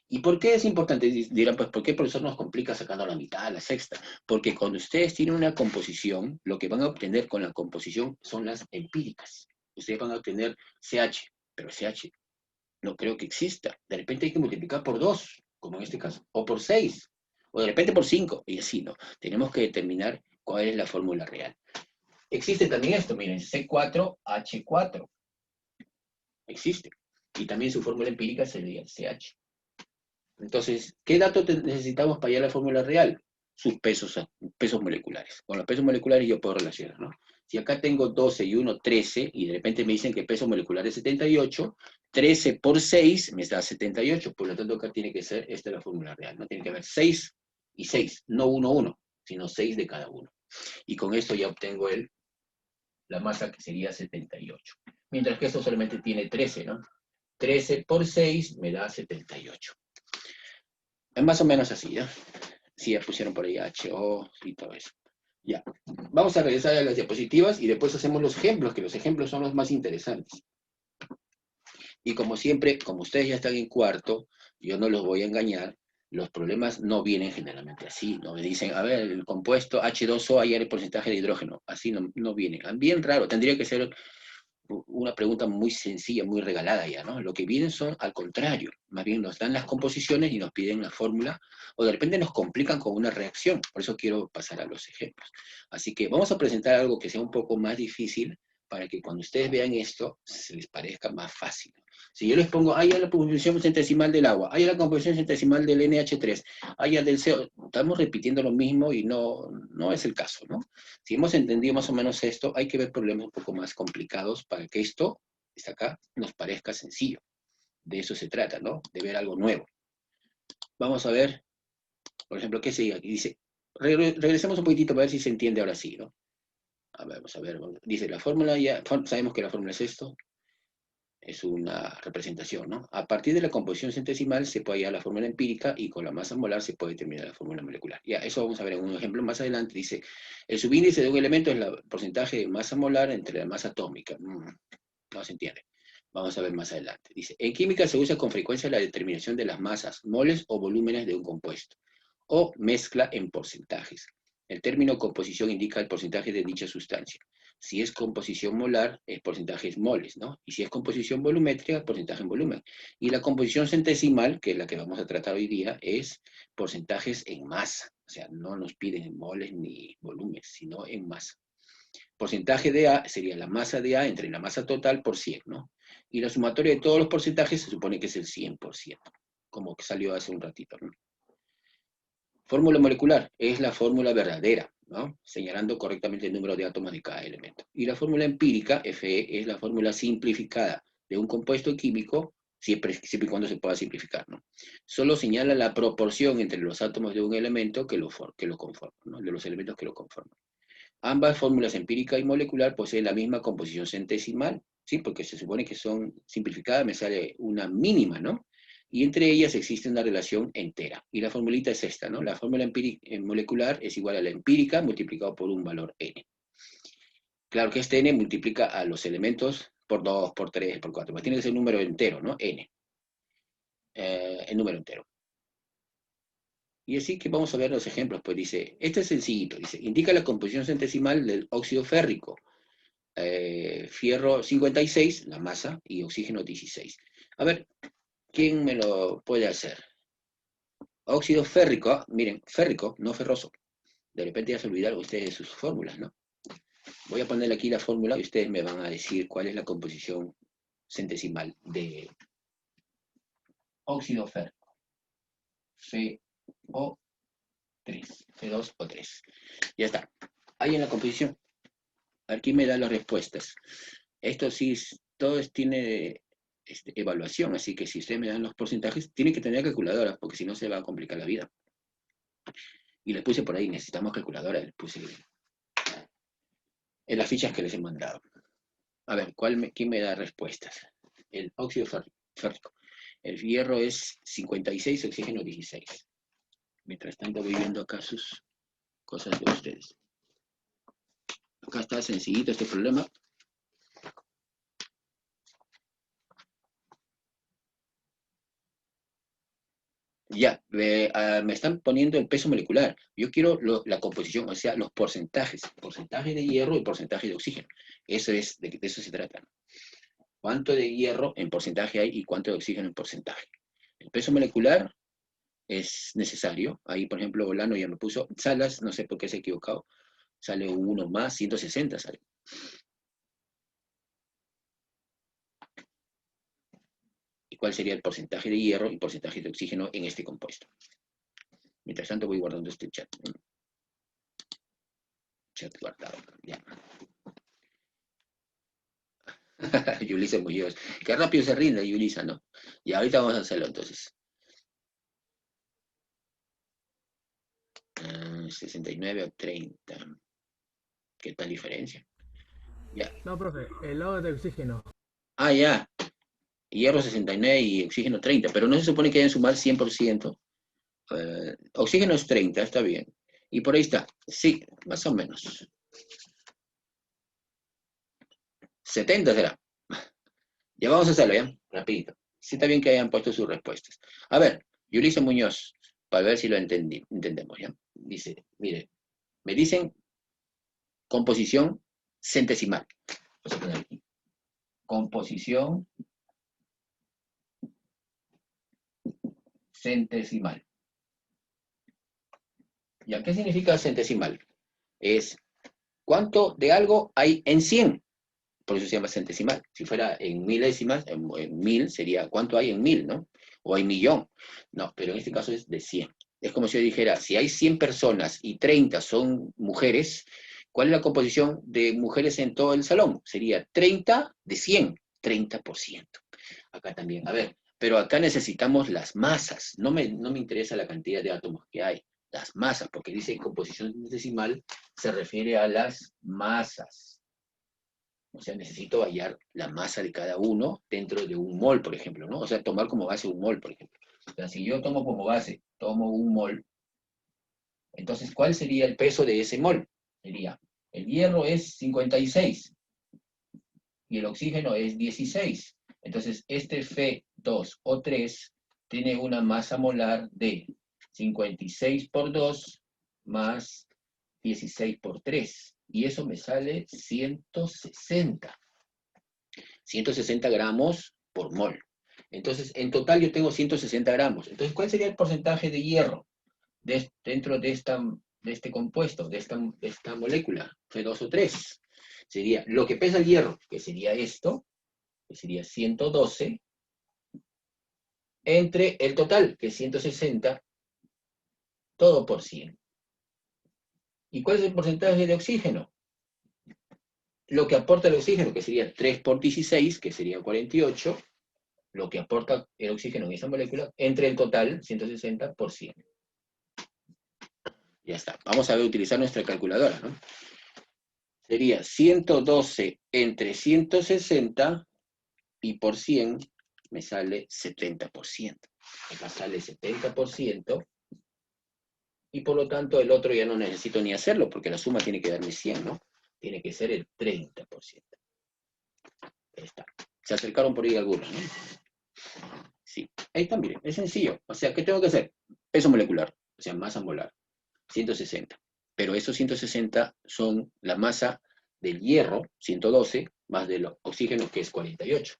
¿Y por qué es importante? Dirán, pues, ¿por qué el profesor nos complica sacando la mitad, la sexta? Porque cuando ustedes tienen una composición, lo que van a obtener con la composición son las empíricas. Ustedes van a obtener CH, pero CH no creo que exista. De repente hay que multiplicar por 2, como en este caso, o por 6, o de repente por 5, y así, ¿no? Tenemos que determinar cuál es la fórmula real. Existe también esto, miren, C4H4. Existe. Y también su fórmula empírica sería CH. Entonces, ¿qué datos necesitamos para hallar la fórmula real? Sus pesos moleculares. Con los pesos moleculares yo puedo relacionar, ¿no? Si acá tengo 12 y 1, 13, y de repente me dicen que el peso molecular es 78, 13 por 6 me da 78, por lo tanto acá tiene que ser, esta es la fórmula real, ¿no? Tiene que haber 6 y 6, no 1, 1, sino 6 de cada uno. Y con esto ya obtengo la masa que sería 78. Mientras que esto solamente tiene 13, ¿no? 13 por 6 me da 78. Es más o menos así, ¿ya? Sí, ya pusieron por ahí HO y todo eso. Ya. Vamos a regresar a las diapositivas y después hacemos los ejemplos, que los ejemplos son los más interesantes. Y como siempre, como ustedes ya están en cuarto, yo no los voy a engañar, los problemas no vienen generalmente así, ¿no? Me dicen, a ver, el compuesto H2O, hay el porcentaje de hidrógeno. Así no viene. Bien raro, tendría que ser una pregunta muy sencilla, muy regalada ya, ¿no? Lo que vienen son al contrario, más bien nos dan las composiciones y nos piden la fórmula, o de repente nos complican con una reacción, por eso quiero pasar a los ejemplos. Así que vamos a presentar algo que sea un poco más difícil, para que cuando ustedes vean esto, se les parezca más fácil. Si yo les pongo, hay la composición centesimal del agua, hay la composición centesimal del NH3, hay del CO, estamos repitiendo lo mismo y no es el caso, ¿no? Si hemos entendido más o menos esto, hay que ver problemas un poco más complicados para que esto, está acá, nos parezca sencillo. De eso se trata, ¿no? De ver algo nuevo. Vamos a ver, por ejemplo, ¿qué sigue aquí? Dice, regresemos un poquitito para ver si se entiende ahora sí, ¿no? A ver, vamos a ver. Dice, la fórmula ya, sabemos que la fórmula es esto, es una representación, ¿no? A partir de la composición centesimal se puede hallar la fórmula empírica y con la masa molar se puede determinar la fórmula molecular. Ya, eso vamos a ver en un ejemplo más adelante. Dice, el subíndice de un elemento es el porcentaje de masa molar entre la masa atómica. No se entiende. Vamos a ver más adelante. Dice, en química se usa con frecuencia la determinación de las masas, moles o volúmenes de un compuesto, o mezcla en porcentajes. El término composición indica el porcentaje de dicha sustancia. Si es composición molar, el porcentaje es moles, ¿no? Y si es composición volumétrica, porcentaje en volumen. Y la composición centesimal, que es la que vamos a tratar hoy día, es porcentajes en masa. O sea, no nos piden en moles ni volúmenes, sino en masa. Porcentaje de A sería la masa de A entre la masa total por 100, ¿no? Y la sumatoria de todos los porcentajes se supone que es el 100%, como que salió hace un ratito, ¿no? Fórmula molecular es la fórmula verdadera, ¿no? Señalando correctamente el número de átomos de cada elemento. Y la fórmula empírica, Fe, es la fórmula simplificada de un compuesto químico, siempre y cuando se pueda simplificar, ¿no? Solo señala la proporción entre los átomos de un elemento que lo conforman, ¿no? De los elementos que lo conforman. Ambas fórmulas empírica y molecular poseen la misma composición centesimal, ¿sí? Porque se supone que son simplificadas, me sale una mínima, ¿no? Y entre ellas existe una relación entera. Y la formulita es esta, ¿no? La fórmula molecular es igual a la empírica multiplicado por un valor n. Claro que este n multiplica a los elementos por 2, por 3, por 4. Pues tiene que ser un número entero, ¿no? N. El número entero. Y así que vamos a ver los ejemplos. Pues dice, este es sencillito. Dice, indica la composición centesimal del óxido férrico. Fierro 56, la masa, y oxígeno 16. A ver, ¿quién me lo puede hacer? Óxido férrico, miren, férrico, no ferroso. De repente ya se olvidaron ustedes de sus fórmulas, ¿no? Voy a ponerle aquí la fórmula y ustedes me van a decir cuál es la composición centesimal de óxido férrico. FO3, F2O3. Ya está. Ahí en la composición. Aquí me da las respuestas. Esto sí, todo tiene evaluación, así que si ustedes me dan los porcentajes, tienen que tener calculadora, porque si no se va a complicar la vida. Y les puse por ahí, necesitamos calculadora, les puse en las fichas que les he mandado. A ver, ¿quién me da respuestas? El óxido férrico. El hierro es 56, oxígeno 16. Mientras tanto voy viendo acá sus cosas de ustedes. Acá está sencillito este problema. Ya, me están poniendo el peso molecular. Yo quiero la composición, o sea, los porcentajes. Porcentaje de hierro y porcentaje de oxígeno. Eso es, de eso se trata. ¿Cuánto de hierro en porcentaje hay y cuánto de oxígeno en porcentaje? El peso molecular es necesario. Ahí, por ejemplo, Bolano ya me puso. Salas, no sé por qué se ha equivocado. Sale uno más, 160 sale. ¿Y cuál sería el porcentaje de hierro y porcentaje de oxígeno en este compuesto? Mientras tanto voy guardando este chat. Chat guardado, ya. Yulisa Muñoz. Qué rápido se rinde, Yulisa, ¿no? Y ahorita vamos a hacerlo entonces. 69 a 30. ¿Qué tal diferencia? Ya. No, profe, el lado de oxígeno. Ah, ya. Hierro 69 y oxígeno 30, pero no se supone que deben sumar 100%. Oxígeno es 30, está bien. Y por ahí está. Sí, más o menos. 70 será. Ya vamos a hacerlo, ¿ya? Rapidito. Sí está bien que hayan puesto sus respuestas. A ver, Yulisa Muñoz, para ver si lo entendemos, ¿ya? Dice, mire, me dicen composición centesimal. Vamos a poner aquí. Composición centesimal. ¿Ya qué significa centesimal? Es cuánto de algo hay en 100. Por eso se llama centesimal. Si fuera en milésimas, en 1000 sería cuánto hay en 1000, ¿no? O hay millón. No, pero en este caso es de 100. Es como si yo dijera, si hay 100 personas y 30 son mujeres, ¿cuál es la composición de mujeres en todo el salón? Sería 30 de 100, 30%. Acá también, a ver, pero acá necesitamos las masas. No me interesa la cantidad de átomos que hay, las masas, porque dice composición decimal se refiere a las masas. O sea, necesito hallar la masa de cada uno dentro de un mol, por ejemplo, ¿no? O sea, tomar como base un mol, por ejemplo. O sea, si yo tomo como base, tomo un mol, entonces, ¿cuál sería el peso de ese mol? Sería, el hierro es 56 y el oxígeno es 16. Entonces, este Fe2O3 tiene una masa molar de 56 por 2 más 16 por 3. Y eso me sale 160. 160 gramos por mol. Entonces, en total yo tengo 160 gramos. Entonces, ¿cuál sería el porcentaje de hierro dentro de este compuesto, de esta molécula, Fe2O3? Sería lo que pesa el hierro, que sería esto, que sería 112, entre el total, que es 160, todo por 100. ¿Y cuál es el porcentaje de oxígeno? Lo que aporta el oxígeno, que sería 3 por 16, que sería 48, lo que aporta el oxígeno en esa molécula, entre el total, 160 por 100. Ya está. Vamos a utilizar nuestra calculadora, ¿no? Sería 112 entre 160 y por 100 me sale 70%. Acá sale 70% y por lo tanto el otro ya no necesito ni hacerlo porque la suma tiene que darme 100, ¿no? Tiene que ser el 30%. Ahí está. Se acercaron por ahí algunos, ¿no? Sí. Ahí está, miren, es sencillo. O sea, ¿qué tengo que hacer? Peso molecular, o sea, masa molar, 160. Pero esos 160 son la masa del hierro, 112, más del oxígeno, que es 48.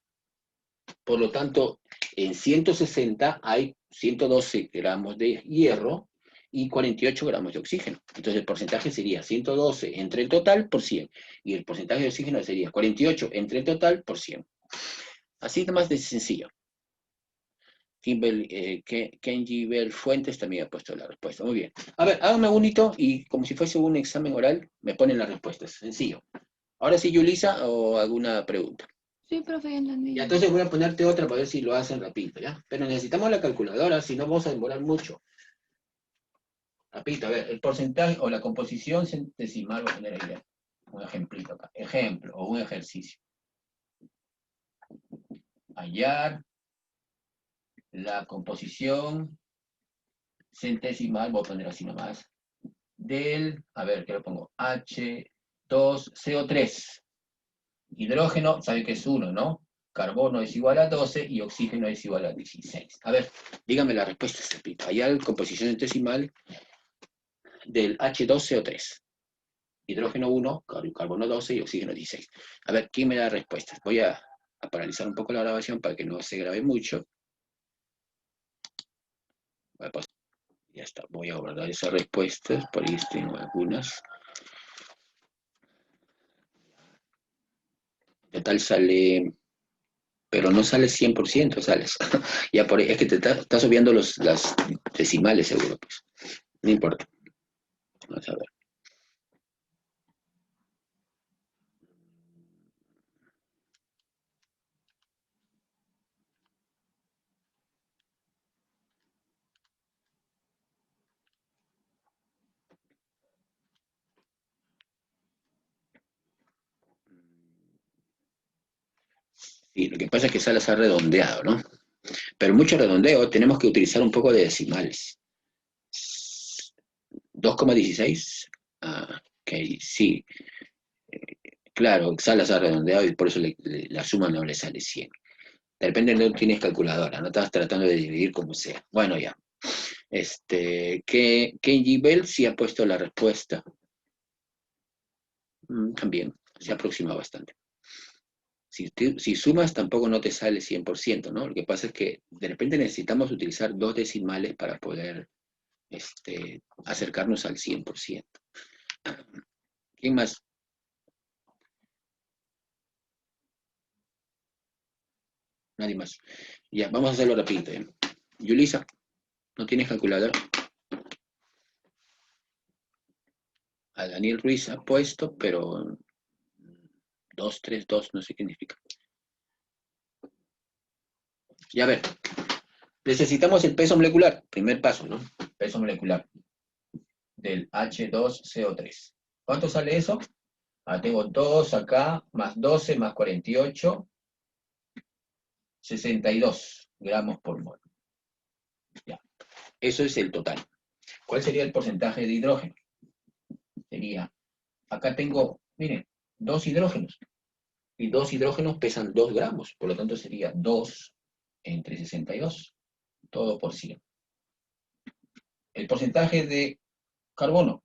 Por lo tanto, en 160 hay 112 gramos de hierro y 48 gramos de oxígeno. Entonces el porcentaje sería 112 entre el total por 100. Y el porcentaje de oxígeno sería 48 entre el total por 100. Así de más de sencillo. Kenji Bell Fuentes también ha puesto la respuesta. Muy bien. A ver, hágame un hito y como si fuese un examen oral, me ponen las respuestas. Sencillo. Ahora sí, Yulisa, o alguna pregunta. Sí, profe, ya entendí. Ya, entonces voy a ponerte otra para ver si lo hacen rapidito, ¿ya? Pero necesitamos la calculadora, si no vamos a demorar mucho. Rapidito, a ver, el porcentaje o la composición centesimal, voy a poner ahí, ¿ya? Un ejemplito acá. Ejemplo, o un ejercicio. Hallar la composición centesimal, voy a poner así nomás, del, a ver, ¿qué lo pongo? H2CO3. Hidrógeno, sabe que es 1, ¿no? Carbono es igual a 12 y oxígeno es igual a 16. A ver, dígame la respuesta, repito. Allá la composición centesimal del H2CO3. Hidrógeno 1, carbono 12 y oxígeno 16. A ver, ¿quién me da respuestas? Voy a paralizar un poco la grabación para que no se grabe mucho. Ya está, voy a guardar esas respuestas, por ahí tengo algunas. De tal sale, pero no sale 100%, sales. Ya por ahí, es que te estás obviando las decimales seguro, pues. No importa. Vamos a ver. Sí, lo que pasa es que sale redondeado, ¿no? Pero mucho redondeo, tenemos que utilizar un poco de decimales. 2,16. Ah, ok, sí. Claro, sale redondeado y por eso la suma no le sale 100. Depende de dónde tienes calculadora, no estás tratando de dividir como sea. Bueno, ya. Kenji Bell sí ha puesto la respuesta. También, se aproxima bastante. Si sumas tampoco no te sale 100%, ¿no? Lo que pasa es que de repente necesitamos utilizar 2 decimales para poder acercarnos al 100%. ¿Quién más? Nadie más. Ya, vamos a hacerlo rapidito. Yulisa, ¿no tienes calculadora? A Daniel Ruiz ha puesto, pero 232, no sé qué significa. Ya a ver, necesitamos el peso molecular, primer paso, ¿no? Peso molecular del H2CO3. ¿Cuánto sale eso? Tengo 2 acá, más 12, más 48, 62 gramos por mol. Ya, eso es el total. ¿Cuál sería el porcentaje de hidrógeno? Sería, acá tengo, miren, 2 hidrógenos. Y 2 hidrógenos pesan 2 gramos, por lo tanto sería 2 entre 62, todo por 100. El porcentaje de carbono,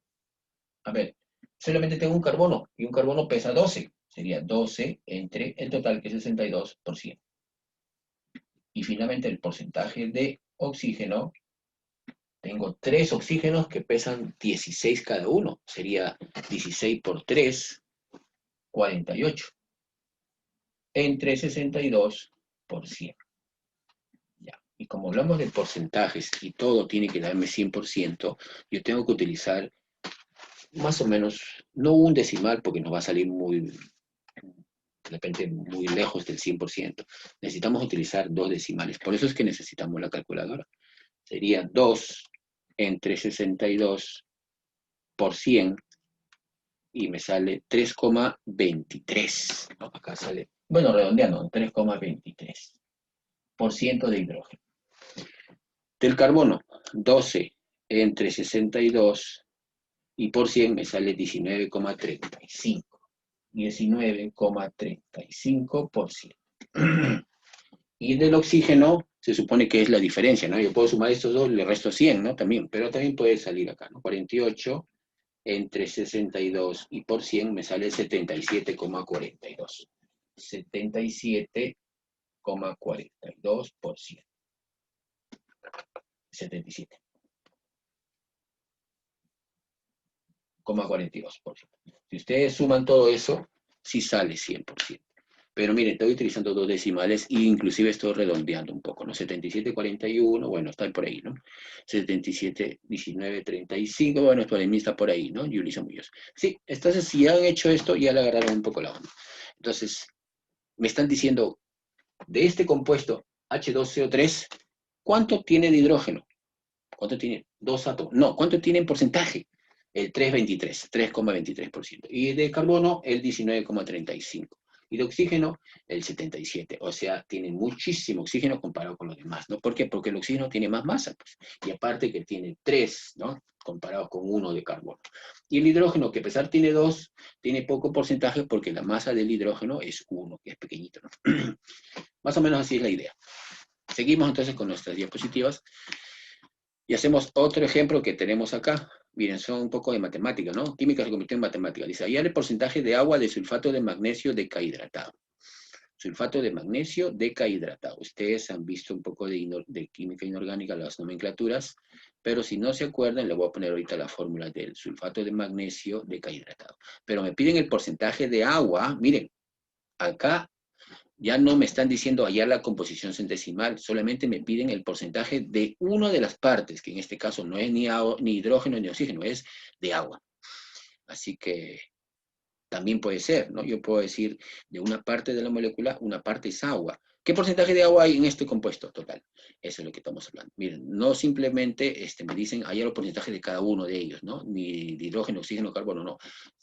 a ver, solamente tengo un carbono, y un carbono pesa 12, sería 12 entre el total, que es 62 por 100. Y finalmente el porcentaje de oxígeno, tengo 3 oxígenos que pesan 16 cada uno, sería 16 por 3, 48, entre 62 por 100. Y como hablamos de porcentajes y todo tiene que darme 100%, yo tengo que utilizar más o menos, no un decimal porque nos va a salir muy, de repente, muy lejos del 100%. Necesitamos utilizar 2 decimales. Por eso es que necesitamos la calculadora. Sería 2 entre 62 por 100 y me sale 3,23. ¿No? Acá sale, bueno, redondeando, 3,23% de hidrógeno. Del carbono, 12 entre 62 y por 100 me sale 19,35. 19,35%. Y del oxígeno se supone que es la diferencia, ¿no? Yo puedo sumar estos dos, le resto 100, ¿no? También, pero también puede salir acá, ¿no? 48 entre 62 y por 100 me sale 77,42. 77,42%. 77,42%. Si ustedes suman todo eso, sí sale 100%. Pero miren, estoy utilizando dos decimales e inclusive estoy redondeando un poco, ¿no? 77,41, bueno, está por ahí, ¿no? 77,19,35, bueno, esto de mí está por ahí, ¿no? Yulisa Muñoz. Sí, entonces si han hecho esto, ya le agarraron un poco la onda. Entonces, me están diciendo, de este compuesto H2CO3, ¿cuánto tiene de hidrógeno? ¿Cuánto tiene? 2 átomos. No, ¿cuánto tiene en porcentaje? El 3,23%. Y de carbono, el 19,35%. Y de oxígeno, el 77%. O sea, tiene muchísimo oxígeno comparado con los demás, ¿no? ¿Por qué? Porque el oxígeno tiene más masa, pues. Y aparte que tiene 3, ¿no? Comparado con 1 de carbono. Y el hidrógeno, que a pesar tiene 2, tiene poco porcentaje porque la masa del hidrógeno es 1, que es pequeñito, ¿no? Más o menos así es la idea. Seguimos entonces con nuestras diapositivas. Y hacemos otro ejemplo que tenemos acá. Miren, son un poco de matemática, ¿no? Química se convirtió en matemática. Dice, hallar el porcentaje de agua de sulfato de magnesio decahidratado. Sulfato de magnesio decahidratado. Ustedes han visto un poco de química inorgánica, las nomenclaturas, pero si no se acuerdan, le voy a poner ahorita la fórmula del sulfato de magnesio decahidratado. Pero me piden el porcentaje de agua. Miren, acá ya no me están diciendo hallar la composición centesimal, solamente me piden el porcentaje de una de las partes, que en este caso no es ni hidrógeno ni oxígeno, es de agua. Así que también puede ser, ¿no? Yo puedo decir de una parte de la molécula, una parte es agua. ¿Qué porcentaje de agua hay en este compuesto total? Eso es lo que estamos hablando. Miren, no simplemente me dicen hallar el porcentaje de cada uno de ellos, ¿no? Ni de hidrógeno, oxígeno, carbono, no.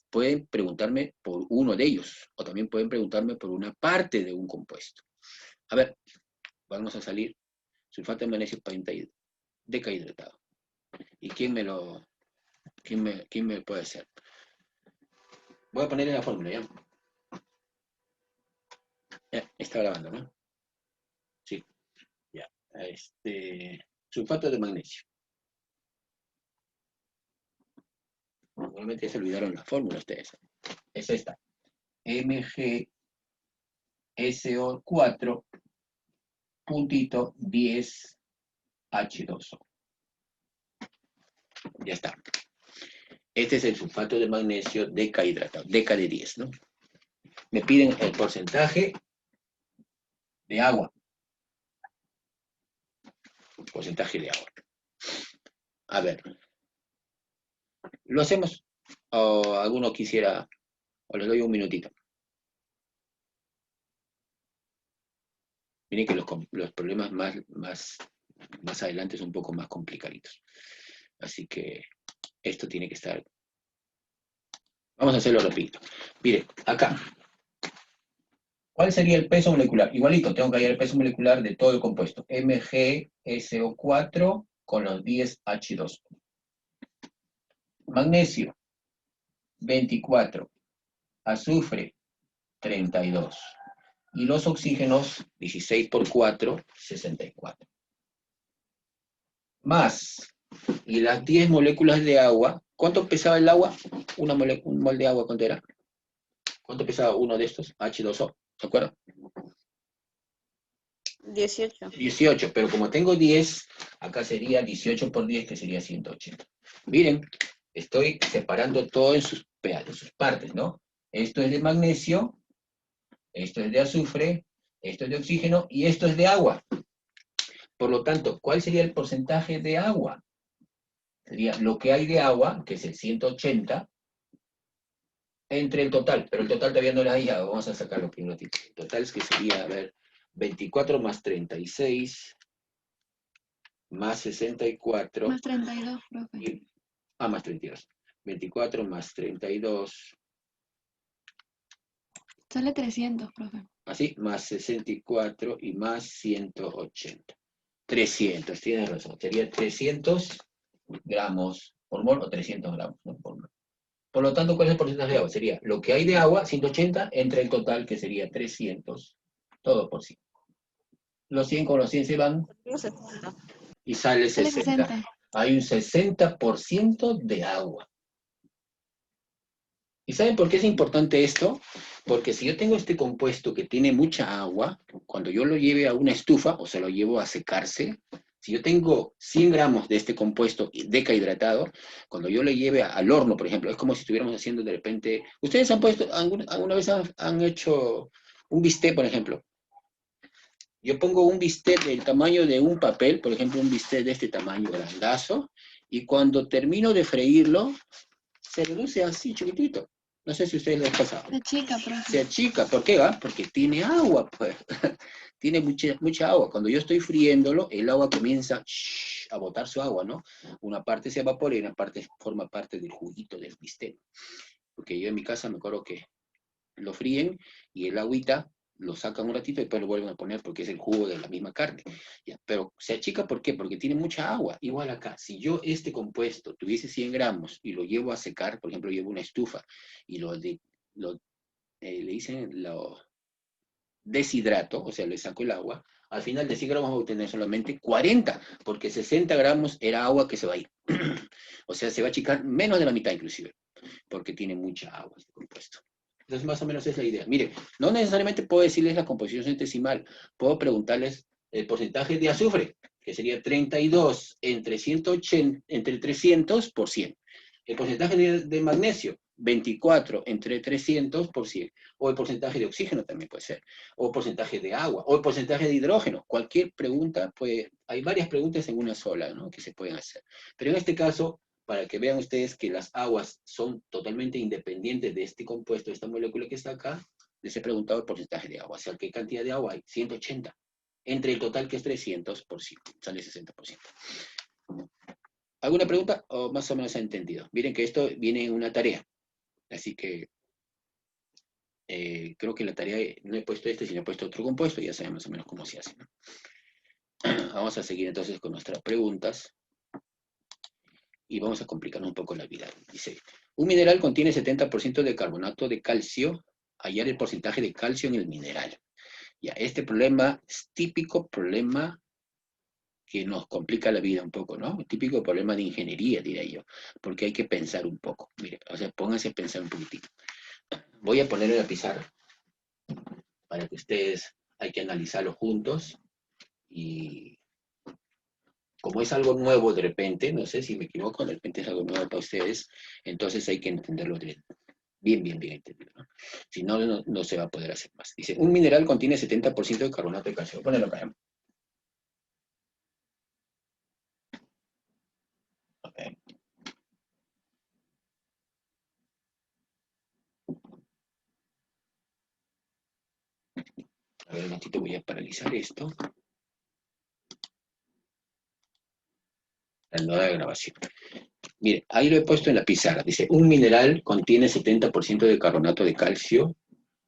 Pueden preguntarme por uno de ellos, o también pueden preguntarme por una parte de un compuesto. A ver, vamos a salir sulfato de magnesio decahidratado. ¿Y quién me puede hacer? Voy a ponerle la fórmula, ¿ya? Ya, está grabando, ¿no? Sí, ya. Sulfato de magnesio. Normalmente se olvidaron la fórmula ustedes. Es esta. MgSO4 puntito 10H2O. Ya está. Este es el sulfato de magnesio decahidratado, deca de 10, ¿no? Me piden el porcentaje de agua. Porcentaje de agua. A ver. ¿Lo hacemos? ¿O alguno quisiera? O les doy un minutito. Miren que los problemas más adelante son un poco más complicaditos. Así que esto tiene que estar... Vamos a hacerlo rapidito. Miren, acá. ¿Cuál sería el peso molecular? Igualito, tengo que hallar el peso molecular de todo el compuesto. MgSO4 con los 10H2. Magnesio, 24. Azufre, 32. Y los oxígenos, 16 por 4, 64. Más, y las 10 moléculas de agua. ¿Cuánto pesaba el agua? Un mol de agua, ¿cuánto era? ¿Cuánto pesaba uno de estos? H2O, ¿se acuerdan? 18. 18, pero como tengo 10, acá sería 18 por 10, que sería 180. Miren, estoy separando todo en sus partes, ¿no? Esto es de magnesio, esto es de azufre, esto es de oxígeno y esto es de agua. Por lo tanto, ¿cuál sería el porcentaje de agua? Sería lo que hay de agua, que es el 180, entre el total, pero el total todavía no lo hay, ya vamos a sacarlo primero. El total es que sería, a ver, 24 más 36 más 64. Más 32, profe. Más 32. 24 más 32. Sale 300, profe. Así, más 64 y más 180. 300, tienes razón. Sería 300 gramos por mol o 300 gramos, ¿no? Por mol. Por lo tanto, ¿cuál es el porcentaje de agua? Sería lo que hay de agua, 180, entre el total, que sería 300, todo por 100. Los 100 con los 100 se van Tengo 60. y sale Sale 60. 60. Hay un 60% de agua. ¿Y saben por qué es importante esto? Porque si yo tengo este compuesto que tiene mucha agua, cuando yo lo lleve a una estufa o se lo llevo a secarse, si yo tengo 100 gramos de este compuesto decahidratado, cuando yo lo lleve al horno, por ejemplo, es como si estuviéramos haciendo de repente... ¿Ustedes han puesto, alguna vez han hecho un bistec, por ejemplo? Yo pongo un bistec del tamaño de un papel, por ejemplo, un bistec de este tamaño grandazo, y cuando termino de freírlo, se reduce así chiquitito. No sé si ustedes lo han pasado. La chica, Se profe. achica, ¿por qué? Porque tiene agua, pues. Tiene mucha agua. Cuando yo estoy friéndolo, el agua comienza a botar su agua, ¿no? Una parte se evapora y una parte forma parte del juguito del bistec. Porque yo en mi casa me acuerdo que lo fríen y el agüita lo sacan un ratito y después lo vuelven a poner porque es el jugo de la misma carne. Ya, pero se achica, ¿por qué? Porque tiene mucha agua. Igual acá, si yo este compuesto tuviese 100 gramos y lo llevo a secar, por ejemplo, llevo una estufa y le dicen lo deshidrato, o sea, le saco el agua, al final de 100 gramos voy a obtener solamente 40, porque 60 gramos era agua que se va a ir. O sea, se va a achicar menos de la mitad inclusive, porque tiene mucha agua este compuesto. Entonces, más o menos es la idea. Mire, no necesariamente puedo decirles la composición centesimal, puedo preguntarles el porcentaje de azufre, que sería 32 entre 180, entre 300 por 100. El porcentaje de magnesio, 24 entre 300 por 100. O el porcentaje de oxígeno también puede ser. O el porcentaje de agua, o el porcentaje de hidrógeno. Cualquier pregunta, pues, hay varias preguntas en una sola, ¿no?, que se pueden hacer. Pero en este caso, para que vean ustedes que las aguas son totalmente independientes de este compuesto, de esta molécula que está acá, les he preguntado el porcentaje de agua. O sea, ¿qué cantidad de agua hay? 180. Entre el total, que es 300 por 100, sale 60%. ¿Alguna pregunta? ¿O más o menos han entendido? Miren que esto viene en una tarea. Así que creo que la tarea, no he puesto este, sino he puesto otro compuesto, ya saben más o menos cómo se hace, ¿no? Vamos a seguir entonces con nuestras preguntas. Y vamos a complicar un poco la vida. Dice, un mineral contiene 70% de carbonato de calcio, hallar el porcentaje de calcio en el mineral. Ya, este problema es típico problema que nos complica la vida un poco, ¿no? Típico problema de ingeniería, diría yo, porque hay que pensar un poco. Mire, o sea, pónganse a pensar un poquitito. Voy a poner en la pizarra para que ustedes, hay que analizarlo juntos y como es algo nuevo de repente, no sé si me equivoco, de repente es algo nuevo para ustedes, entonces hay que entenderlo bien entendido, ¿no? Si no, no se va a poder hacer más. Dice, un mineral contiene 70% de carbonato de calcio. Ponelo acá. Okay. A ver, un momentito, voy a paralizar esto. La nueva grabación. Mire, ahí lo he puesto en la pizarra. Dice, un mineral contiene 70% de carbonato de calcio.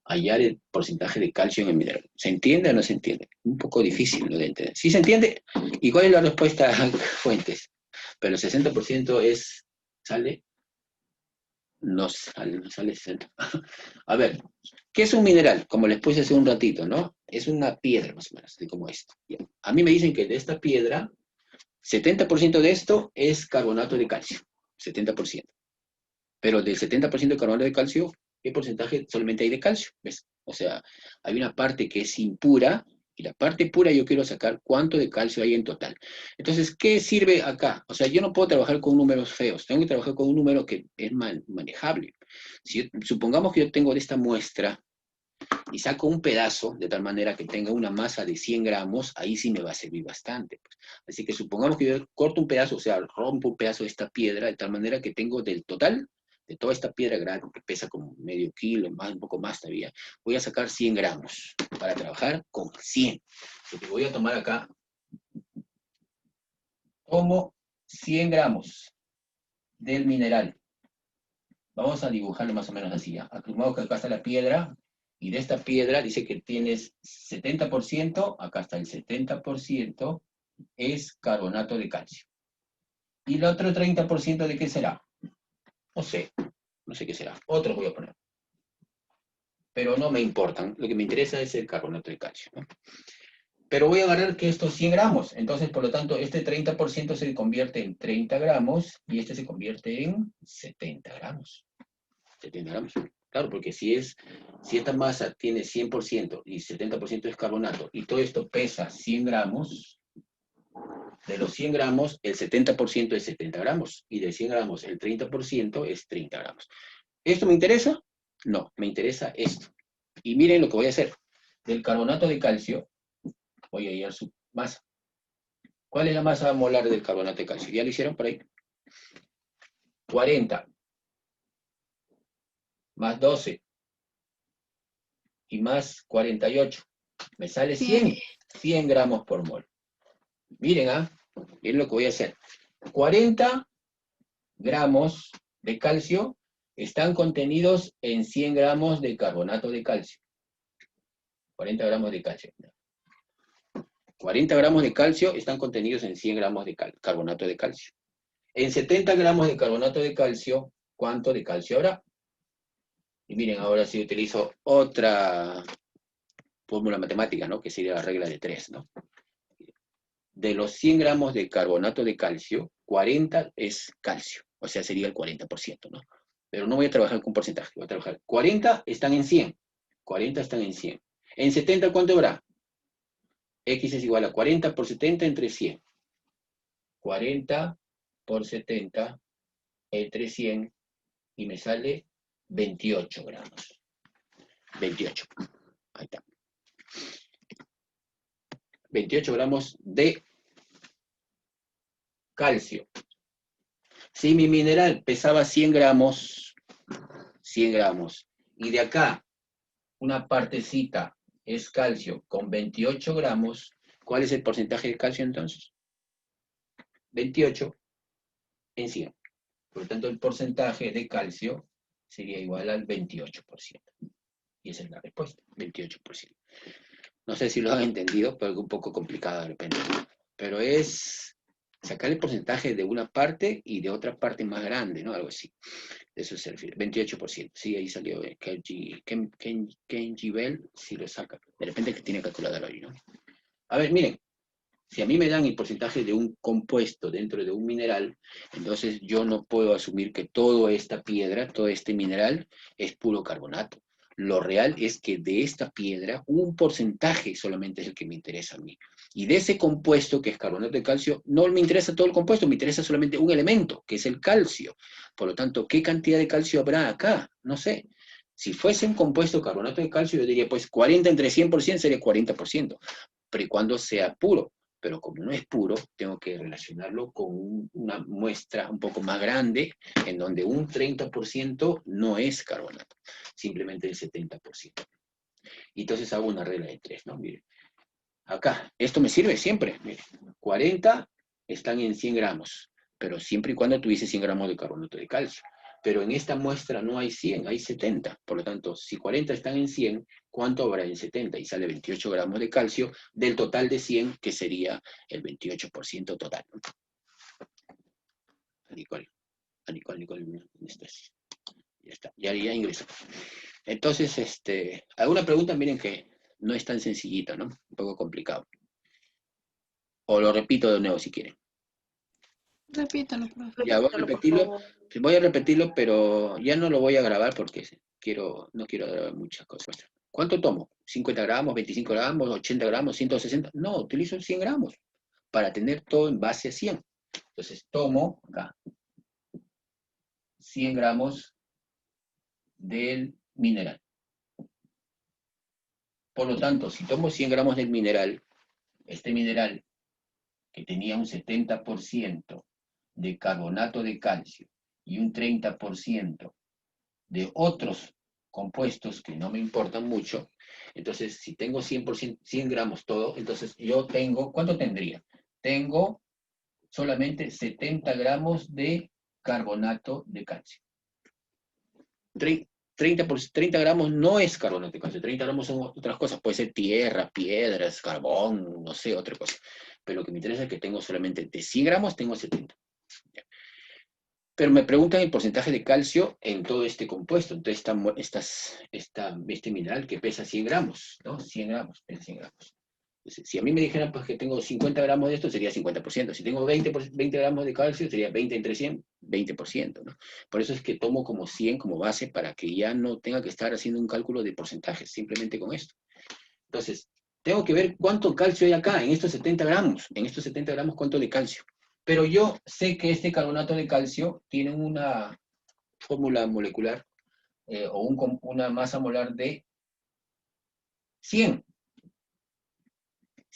Hallar el porcentaje de calcio en el mineral. ¿Se entiende o no se entiende? Un poco difícil lo de entender. ¿Sí se entiende? ¿Y cuál es la respuesta, Fuentes? Pero el 60% ¿sale? No sale 60. A ver, ¿qué es un mineral? Como les puse hace un ratito, ¿no? Es una piedra, más o menos, así como esto. A mí me dicen que de esta piedra, 70% de esto es carbonato de calcio. 70%. Pero del 70% de carbonato de calcio, ¿qué porcentaje solamente hay de calcio? ¿Ves? O sea, hay una parte que es impura, y la parte pura yo quiero sacar cuánto de calcio hay en total. Entonces, ¿qué sirve acá? O sea, yo no puedo trabajar con números feos, tengo que trabajar con un número que es manejable. Supongamos que yo tengo de esta muestra y saco un pedazo de tal manera que tenga una masa de 100 gramos, ahí sí me va a servir bastante. Pues. Así que supongamos que yo corto un pedazo, o sea, rompo un pedazo de esta piedra de tal manera que tengo del total de toda esta piedra grande que pesa como medio kilo, más, un poco más todavía, voy a sacar 100 gramos para trabajar con 100. Así que voy a tomar acá, tomo 100 gramos del mineral. Vamos a dibujarlo más o menos así, ¿ya? Acumulamos que acá está la piedra, y de esta piedra dice que tienes 70%, acá está el 70%, es carbonato de calcio. ¿Y el otro 30% de qué será? No sé no sé qué será, otros voy a poner. Pero no me importan, lo que me interesa es el carbonato de calcio, ¿no? Pero voy a agarrar que estos 100 gramos, entonces por lo tanto este 30% se convierte en 30 gramos y este se convierte en 70 gramos. 70 gramos. Claro, porque si esta masa tiene 100% y 70% es carbonato y todo esto pesa 100 gramos, de los 100 gramos el 70% es 70 gramos y de 100 gramos el 30% es 30 gramos. ¿Esto me interesa? No, me interesa esto. Y miren lo que voy a hacer. Del carbonato de calcio voy a hallar su masa. ¿Cuál es la masa molar del carbonato de calcio? ¿Ya lo hicieron por ahí? 40 más 12 y más 48. Me sale 100 gramos por mol. Miren, miren lo que voy a hacer. 40 gramos de calcio están contenidos en 100 gramos de carbonato de calcio. 40 gramos de calcio. 40 gramos de calcio están contenidos en 100 gramos de carbonato de calcio. En 70 gramos de carbonato de calcio, ¿cuánto de calcio habrá? Y miren, ahora sí utilizo otra fórmula matemática, ¿no? Que sería la regla de 3, ¿no? De los 100 gramos de carbonato de calcio, 40 es calcio, o sea, sería el 40%, ¿no? Pero no voy a trabajar con porcentaje, voy a trabajar. 40 están en 100, 40 están en 100. En 70, ¿cuánto habrá? X es igual a 40 por 70 entre 100. 40 por 70 entre 100 y me sale 28 gramos. 28. Ahí está. 28 gramos de calcio. Si mi mineral pesaba 100 gramos, y de acá una partecita es calcio con 28 gramos, ¿cuál es el porcentaje de calcio entonces? 28 en 100. Por lo tanto, el porcentaje de calcio sería igual al 28%. Y esa es la respuesta, 28%. No sé si lo han entendido, pero es un poco complicado de repente. Pero es sacar el porcentaje de una parte y de otra parte más grande, ¿no? Algo así. Eso se refiere. 28%. Sí, ahí salió Kenji Bell, si lo saca. De repente que tiene calculadora ahí, ¿no? A ver, miren. Si a mí me dan el porcentaje de un compuesto dentro de un mineral, entonces yo no puedo asumir que toda esta piedra, todo este mineral, es puro carbonato. Lo real es que de esta piedra, un porcentaje solamente es el que me interesa a mí. Y de ese compuesto, que es carbonato de calcio, no me interesa todo el compuesto, me interesa solamente un elemento, que es el calcio. Por lo tanto, ¿qué cantidad de calcio habrá acá? No sé. Si fuese un compuesto carbonato de calcio, yo diría, pues 40 entre 100% sería 40%, pero y cuando sea puro. Pero como no es puro, tengo que relacionarlo con una muestra un poco más grande, en donde un 30% no es carbonato, simplemente el 70%. Y entonces hago una regla de 3, ¿no? Miren, acá, esto me sirve siempre, miren, 40 están en 100 gramos, pero siempre y cuando tuviese 100 gramos de carbonato de calcio. Pero en esta muestra no hay 100, hay 70. Por lo tanto, si 40 están en 100, ¿cuánto habrá en 70? Y sale 28 gramos de calcio del total de 100, que sería el 28% total. Nicole, ya está, ya ingresó. Entonces, alguna pregunta, miren que no es tan sencillita, ¿no? Un poco complicado. O lo repito de nuevo si quieren. Repítalo, profe. Ya voy a repetirlo, pero ya no lo voy a grabar porque no quiero grabar muchas cosas. ¿Cuánto tomo? ¿50 gramos, 25 gramos, 80 gramos, 160? No, utilizo 100 gramos para tener todo en base a 100. Entonces tomo acá 100 gramos del mineral. Por lo tanto, si tomo 100 gramos del mineral, este mineral que tenía un 70% de carbonato de calcio y un 30% de otros compuestos que no me importan mucho, entonces si tengo 100%, 100 gramos todo, entonces yo tengo, ¿cuánto tendría? Tengo solamente 70 gramos de carbonato de calcio. 30 gramos no es carbonato de calcio, 30 gramos son otras cosas, puede ser tierra, piedras, carbón, no sé, otra cosa. Pero lo que me interesa es que tengo solamente de 100 gramos, tengo 70. Pero me preguntan el porcentaje de calcio en todo este compuesto. Entonces, este mineral que pesa 100 gramos, ¿no? 100 gramos, pesa 100 gramos. Entonces, si a mí me dijeran pues, que tengo 50 gramos de esto, sería 50%. Si tengo 20 gramos de calcio, sería 20 entre 100, 20%, ¿no? Por eso es que tomo como 100 como base para que ya no tenga que estar haciendo un cálculo de porcentajes, simplemente con esto. Entonces, tengo que ver cuánto calcio hay acá, en estos 70 gramos. En estos 70 gramos, cuánto de calcio. Pero yo sé que este carbonato de calcio tiene una fórmula molecular o una masa molar de 100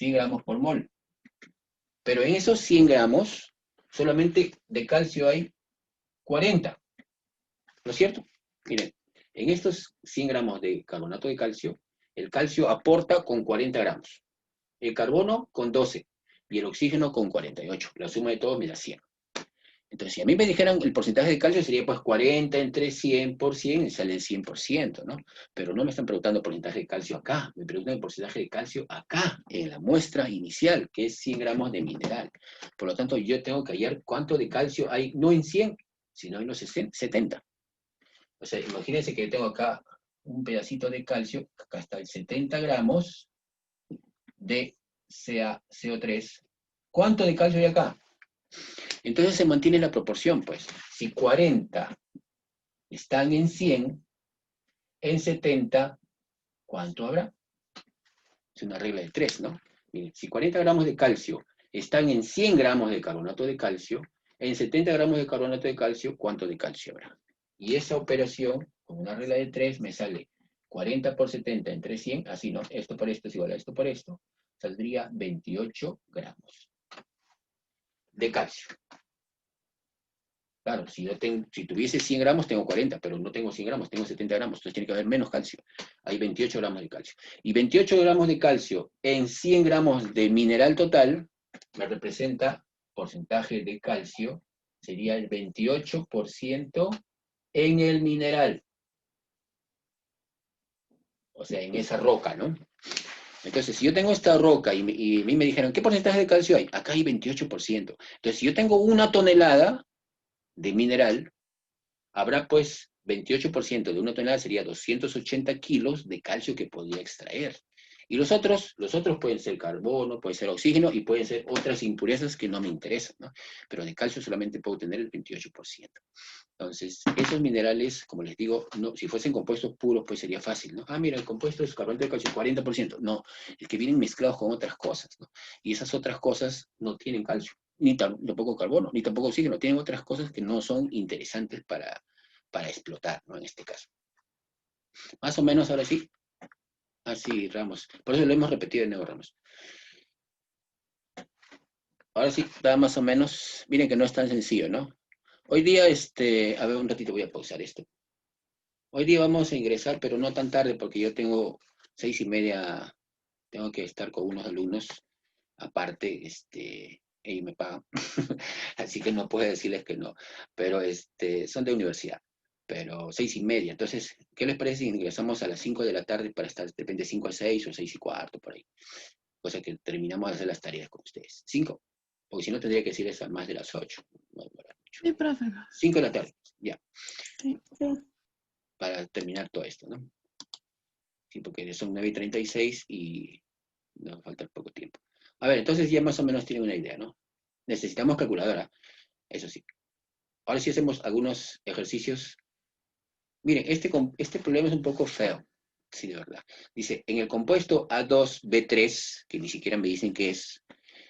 gramos por mol. Pero en esos 100 gramos, solamente de calcio hay 40. ¿No es cierto? Miren, en estos 100 gramos de carbonato de calcio, el calcio aporta con 40 gramos. El carbono con 12 y el oxígeno con 48. La suma de todo me da 100. Entonces, si a mí me dijeran el porcentaje de calcio sería pues 40 entre 100 por 100 y sale el 100%, ¿no? Pero no me están preguntando el porcentaje de calcio acá, me preguntan el porcentaje de calcio acá, en la muestra inicial, que es 100 gramos de mineral. Por lo tanto, yo tengo que hallar cuánto de calcio hay, no en 100, sino en los 70. O sea, imagínense que yo tengo acá un pedacito de calcio, acá está el 70 gramos de CO3. ¿Cuánto de calcio hay acá? Entonces se mantiene la proporción, pues. Si 40 están en 100, en 70, ¿cuánto habrá? Es una regla de 3, ¿no? Miren, si 40 gramos de calcio están en 100 gramos de carbonato de calcio, en 70 gramos de carbonato de calcio, ¿cuánto de calcio habrá? Y esa operación, con una regla de 3, me sale 40 por 70 entre 100, así, ¿no? Esto por esto es igual a esto por esto, saldría 28 gramos de calcio. Claro, si tuviese 100 gramos, tengo 40, pero no tengo 100 gramos, tengo 70 gramos, entonces tiene que haber menos calcio. Hay 28 gramos de calcio. Y 28 gramos de calcio en 100 gramos de mineral total, me representa porcentaje de calcio, sería el 28% en el mineral. O sea, en esa roca, ¿no? Entonces, si yo tengo esta roca y a mí me dijeron, ¿qué porcentaje de calcio hay? Acá hay 28%. Entonces, si yo tengo 1 tonelada de mineral, habrá pues 28% de 1 tonelada sería 280 kilos de calcio que podría extraer. Y los otros pueden ser carbono, puede ser oxígeno y pueden ser otras impurezas que no me interesan, ¿no? Pero de calcio solamente puedo tener el 28%. Entonces, esos minerales, como les digo, no, si fuesen compuestos puros, pues sería fácil, ¿no? Ah, mira, el compuesto es carbonato de calcio, 40%. No, es que vienen mezclados con otras cosas, ¿no? Y esas otras cosas no tienen calcio, ni tampoco carbono, ni tampoco oxígeno. Tienen otras cosas que no son interesantes para explotar, ¿no? En este caso. Más o menos, ahora sí. Así, Ramos. Por eso lo hemos repetido de nuevo, Ramos. Ahora sí, da más o menos. Miren que no es tan sencillo, ¿no? Hoy día, a ver, un ratito voy a pausar esto. Hoy día vamos a ingresar, pero no tan tarde, porque yo tengo 6:30, tengo que estar con unos alumnos, aparte, ellos me pagan, así que no puedo decirles que no, pero son de universidad, pero 6:30, entonces, ¿qué les parece si ingresamos a las 5 de la tarde para estar, depende, 5 a 6 o 6:15, por ahí? O sea que terminamos de hacer las tareas con ustedes. 5, porque si no tendría que decirles a más de las 8. No, Sí, profe. 5 de la tarde, ya. Sí. Para terminar todo esto, ¿no? Sí, porque son 9:36 y nos falta poco tiempo. A ver, entonces ya más o menos tienen una idea, ¿no? Necesitamos calculadora, eso sí. Ahora sí hacemos algunos ejercicios. Miren, este problema es un poco feo, sí, de verdad. Dice, en el compuesto A2B3, que ni siquiera me dicen qué es,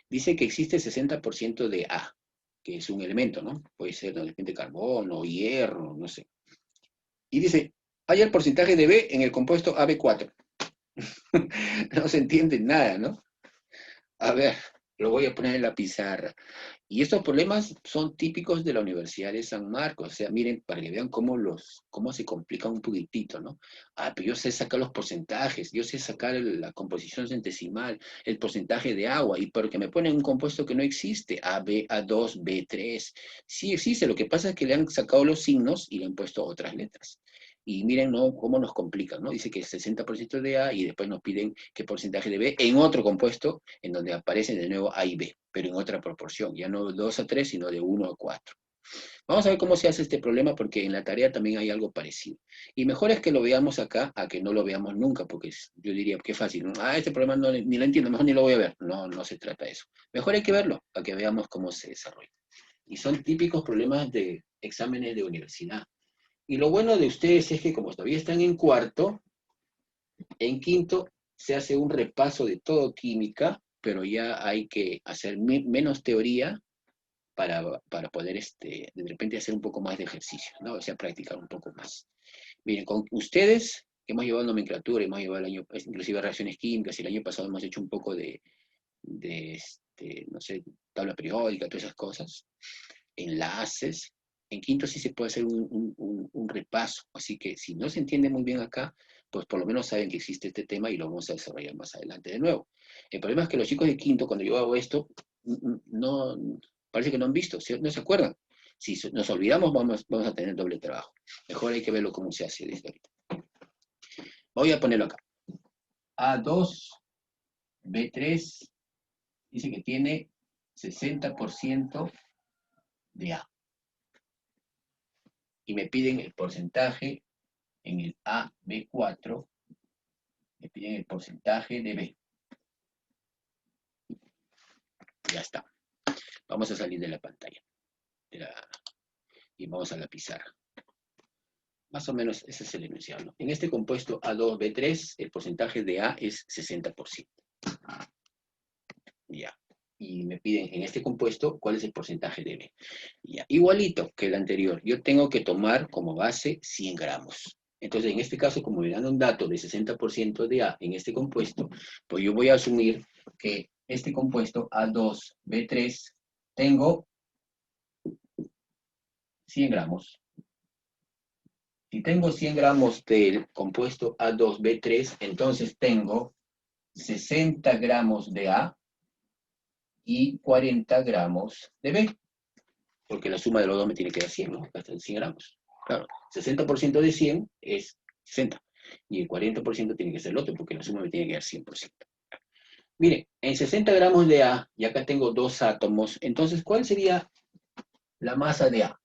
dice que existe 60% de A, que es un elemento, ¿no? Puede ser de repente carbono, hierro, no sé. Y dice, hay el porcentaje de B en el compuesto AB4. No se entiende nada, ¿no? A ver, lo voy a poner en la pizarra. Y estos problemas son típicos de la Universidad de San Marcos. O sea, miren, para que vean cómo se complica un poquitito, ¿no? Ah, pero yo sé sacar los porcentajes, yo sé sacar la composición centesimal, el porcentaje de agua, y porque me ponen un compuesto que no existe, AB, A2, B3. Sí existe, lo que pasa es que le han sacado los signos y le han puesto otras letras. Y miren, ¿no?, cómo nos complican, ¿no? Dice que es 60% de A y después nos piden qué porcentaje de B en otro compuesto en donde aparecen de nuevo A y B, pero en otra proporción, ya no 2 a 3, sino de 1 a 4. Vamos a ver cómo se hace este problema, porque en la tarea también hay algo parecido. Y mejor es que lo veamos acá, a que no lo veamos nunca, porque yo diría, qué fácil, ¿no? Ah, este problema ni lo entiendo, mejor ni lo voy a ver. No, no se trata de eso. Mejor hay que verlo, para que veamos cómo se desarrolla. Y son típicos problemas de exámenes de universidad. Y lo bueno de ustedes es que como todavía están en cuarto, en quinto se hace un repaso de todo química, pero ya hay que hacer menos teoría para poder de repente hacer un poco más de ejercicio, ¿no? O sea, practicar un poco más. Miren, con ustedes, que hemos llevado nomenclatura, hemos llevado el año, inclusive reacciones químicas, y el año pasado hemos hecho un poco no sé, tabla periódica, todas esas cosas, enlaces. En quinto sí se puede hacer un repaso, así que si no se entiende muy bien acá, pues por lo menos saben que existe este tema y lo vamos a desarrollar más adelante de nuevo. El problema es que los chicos de quinto, cuando yo hago esto, no, parece que no han visto, no se acuerdan. Si nos olvidamos, vamos a tener doble trabajo. Mejor hay que verlo cómo se hace desde ahorita. Voy a ponerlo acá. A2, B3, dice que tiene 60% de A. Y me piden el porcentaje en el AB4, me piden el porcentaje de B. Ya está. Vamos a salir de la pantalla. Y vamos a la pizarra. Más o menos ese es el enunciado, ¿no? En este compuesto A2B3, el porcentaje de A es 60%. Ya. Y me piden en este compuesto cuál es el porcentaje de B. Ya. Igualito que el anterior, yo tengo que tomar como base 100 gramos. Entonces, en este caso, como me dan un dato de 60% de A en este compuesto, pues yo voy a asumir que este compuesto A2B3 tengo 100 gramos. Si tengo 100 gramos del compuesto A2B3, entonces tengo 60 gramos de A y 40 gramos de B. Porque la suma de los dos me tiene que dar 100, ¿no? Hasta 100 gramos. Claro, 60% de 100 es 60. Y el 40% tiene que ser el otro, porque la suma me tiene que dar 100%. Mire, en 60 gramos de A, y acá tengo dos átomos, entonces, ¿cuál sería la masa de A?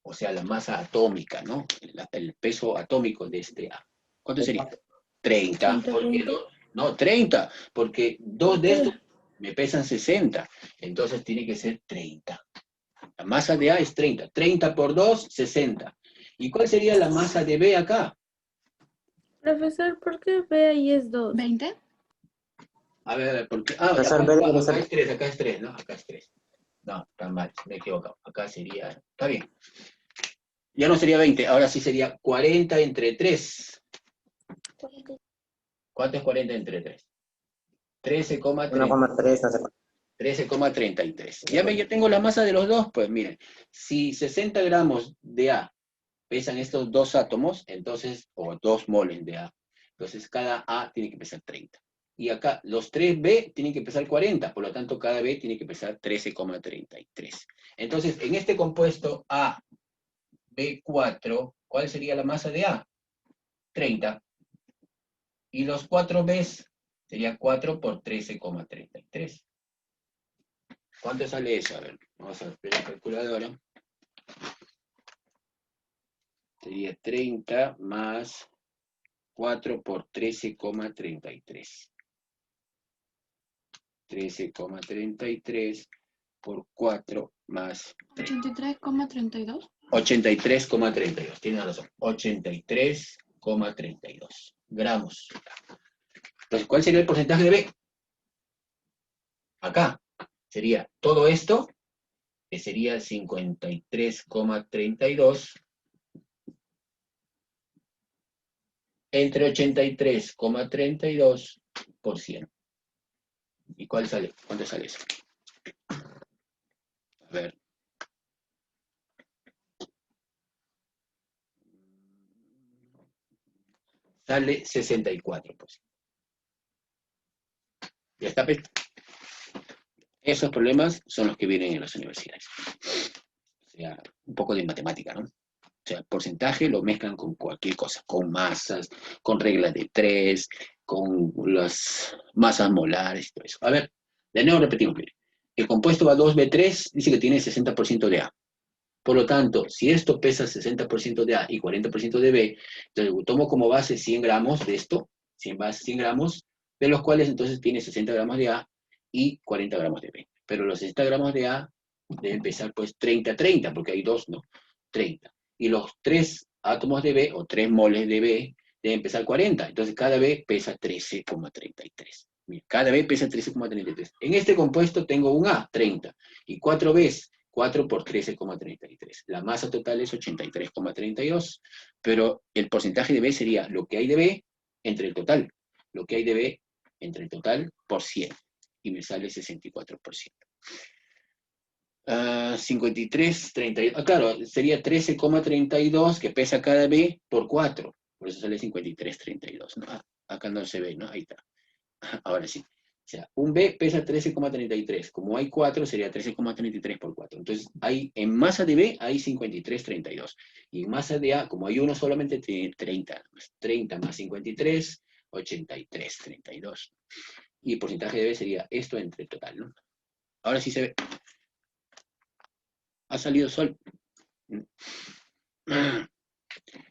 O sea, la masa atómica, ¿no? El peso atómico de este A. ¿Cuánto sería? 30. ¿Por qué no? No, 30, porque dos de estos me pesan 60. Entonces tiene que ser 30. La masa de A es 30. 30 por 2, 60. ¿Y cuál sería la masa de B acá? Profesor, ¿por qué B ahí es 2? 20. A ver, ¿por qué? Ah, acá es 3, acá es 3, ¿no? Acá es 3. No, está mal, me he equivocado. Acá sería, está bien. Ya no sería 20, ahora sí sería 40 entre 3. ¿Cuánto es 40 entre 3? 13,3. 13,33. Ya tengo la masa de los dos, pues miren, si 60 gramos de A pesan estos dos átomos, entonces, o 2 moles de A, entonces cada A tiene que pesar 30. Y acá los 3B tienen que pesar 40, por lo tanto cada B tiene que pesar 13,33. Entonces, en este compuesto A, B4, ¿cuál sería la masa de A? 30. Y los 4 Bs sería 4 por 13,33. ¿Cuánto sale eso? A ver, vamos a ver la calculadora. Sería 30 más 4 por 13,33. 13,33 por 4 más 83,32. 83,32. Tiene razón. 83,32 gramos. Entonces, ¿cuál sería el porcentaje de B? Acá. Sería todo esto, que sería 53,32 entre 83,32%. ¿Y cuál sale? ¿Cuánto sale eso? A ver. Sale 64%. Ya está. Esos problemas son los que vienen en las universidades. O sea, un poco de matemática, ¿no? O sea, porcentaje lo mezclan con cualquier cosa, con masas, con reglas de 3, con las masas molares y todo eso. A ver, de nuevo repetimos, mire. El compuesto A2B3 dice que tiene 60% de A. Por lo tanto, si esto pesa 60% de A y 40% de B, entonces tomo como base 100 gramos de esto, 100 gramos, de los cuales entonces tiene 60 gramos de A y 40 gramos de B. Pero los 60 gramos de A deben pesar pues 30-30, porque hay dos, ¿no? 30. Y los 3 átomos de B, o 3 moles de B, deben pesar 40. Entonces cada B pesa 13,33. Cada B pesa 13,33. En este compuesto tengo un A, 30, y 4 Bs, 4 por 13,33. La masa total es 83,32, pero el porcentaje de B sería lo que hay de B entre el total. Lo que hay de B entre el total por 100, y me sale 64%. 53, 32, claro, sería 13,32 que pesa cada B por 4, por eso sale 53,32, ¿no? Acá no se ve, ¿no? Ahí está. Ahora sí. O sea, un B pesa 13,33, como hay 4 sería 13,33 por 4. Entonces, en masa de B hay 53,32. Y en masa de A, como hay uno solamente, tiene 30. 30 más 53, 83,32. Y el porcentaje de B sería esto entre el total, ¿no? Ahora sí se ve. Ha salido sol.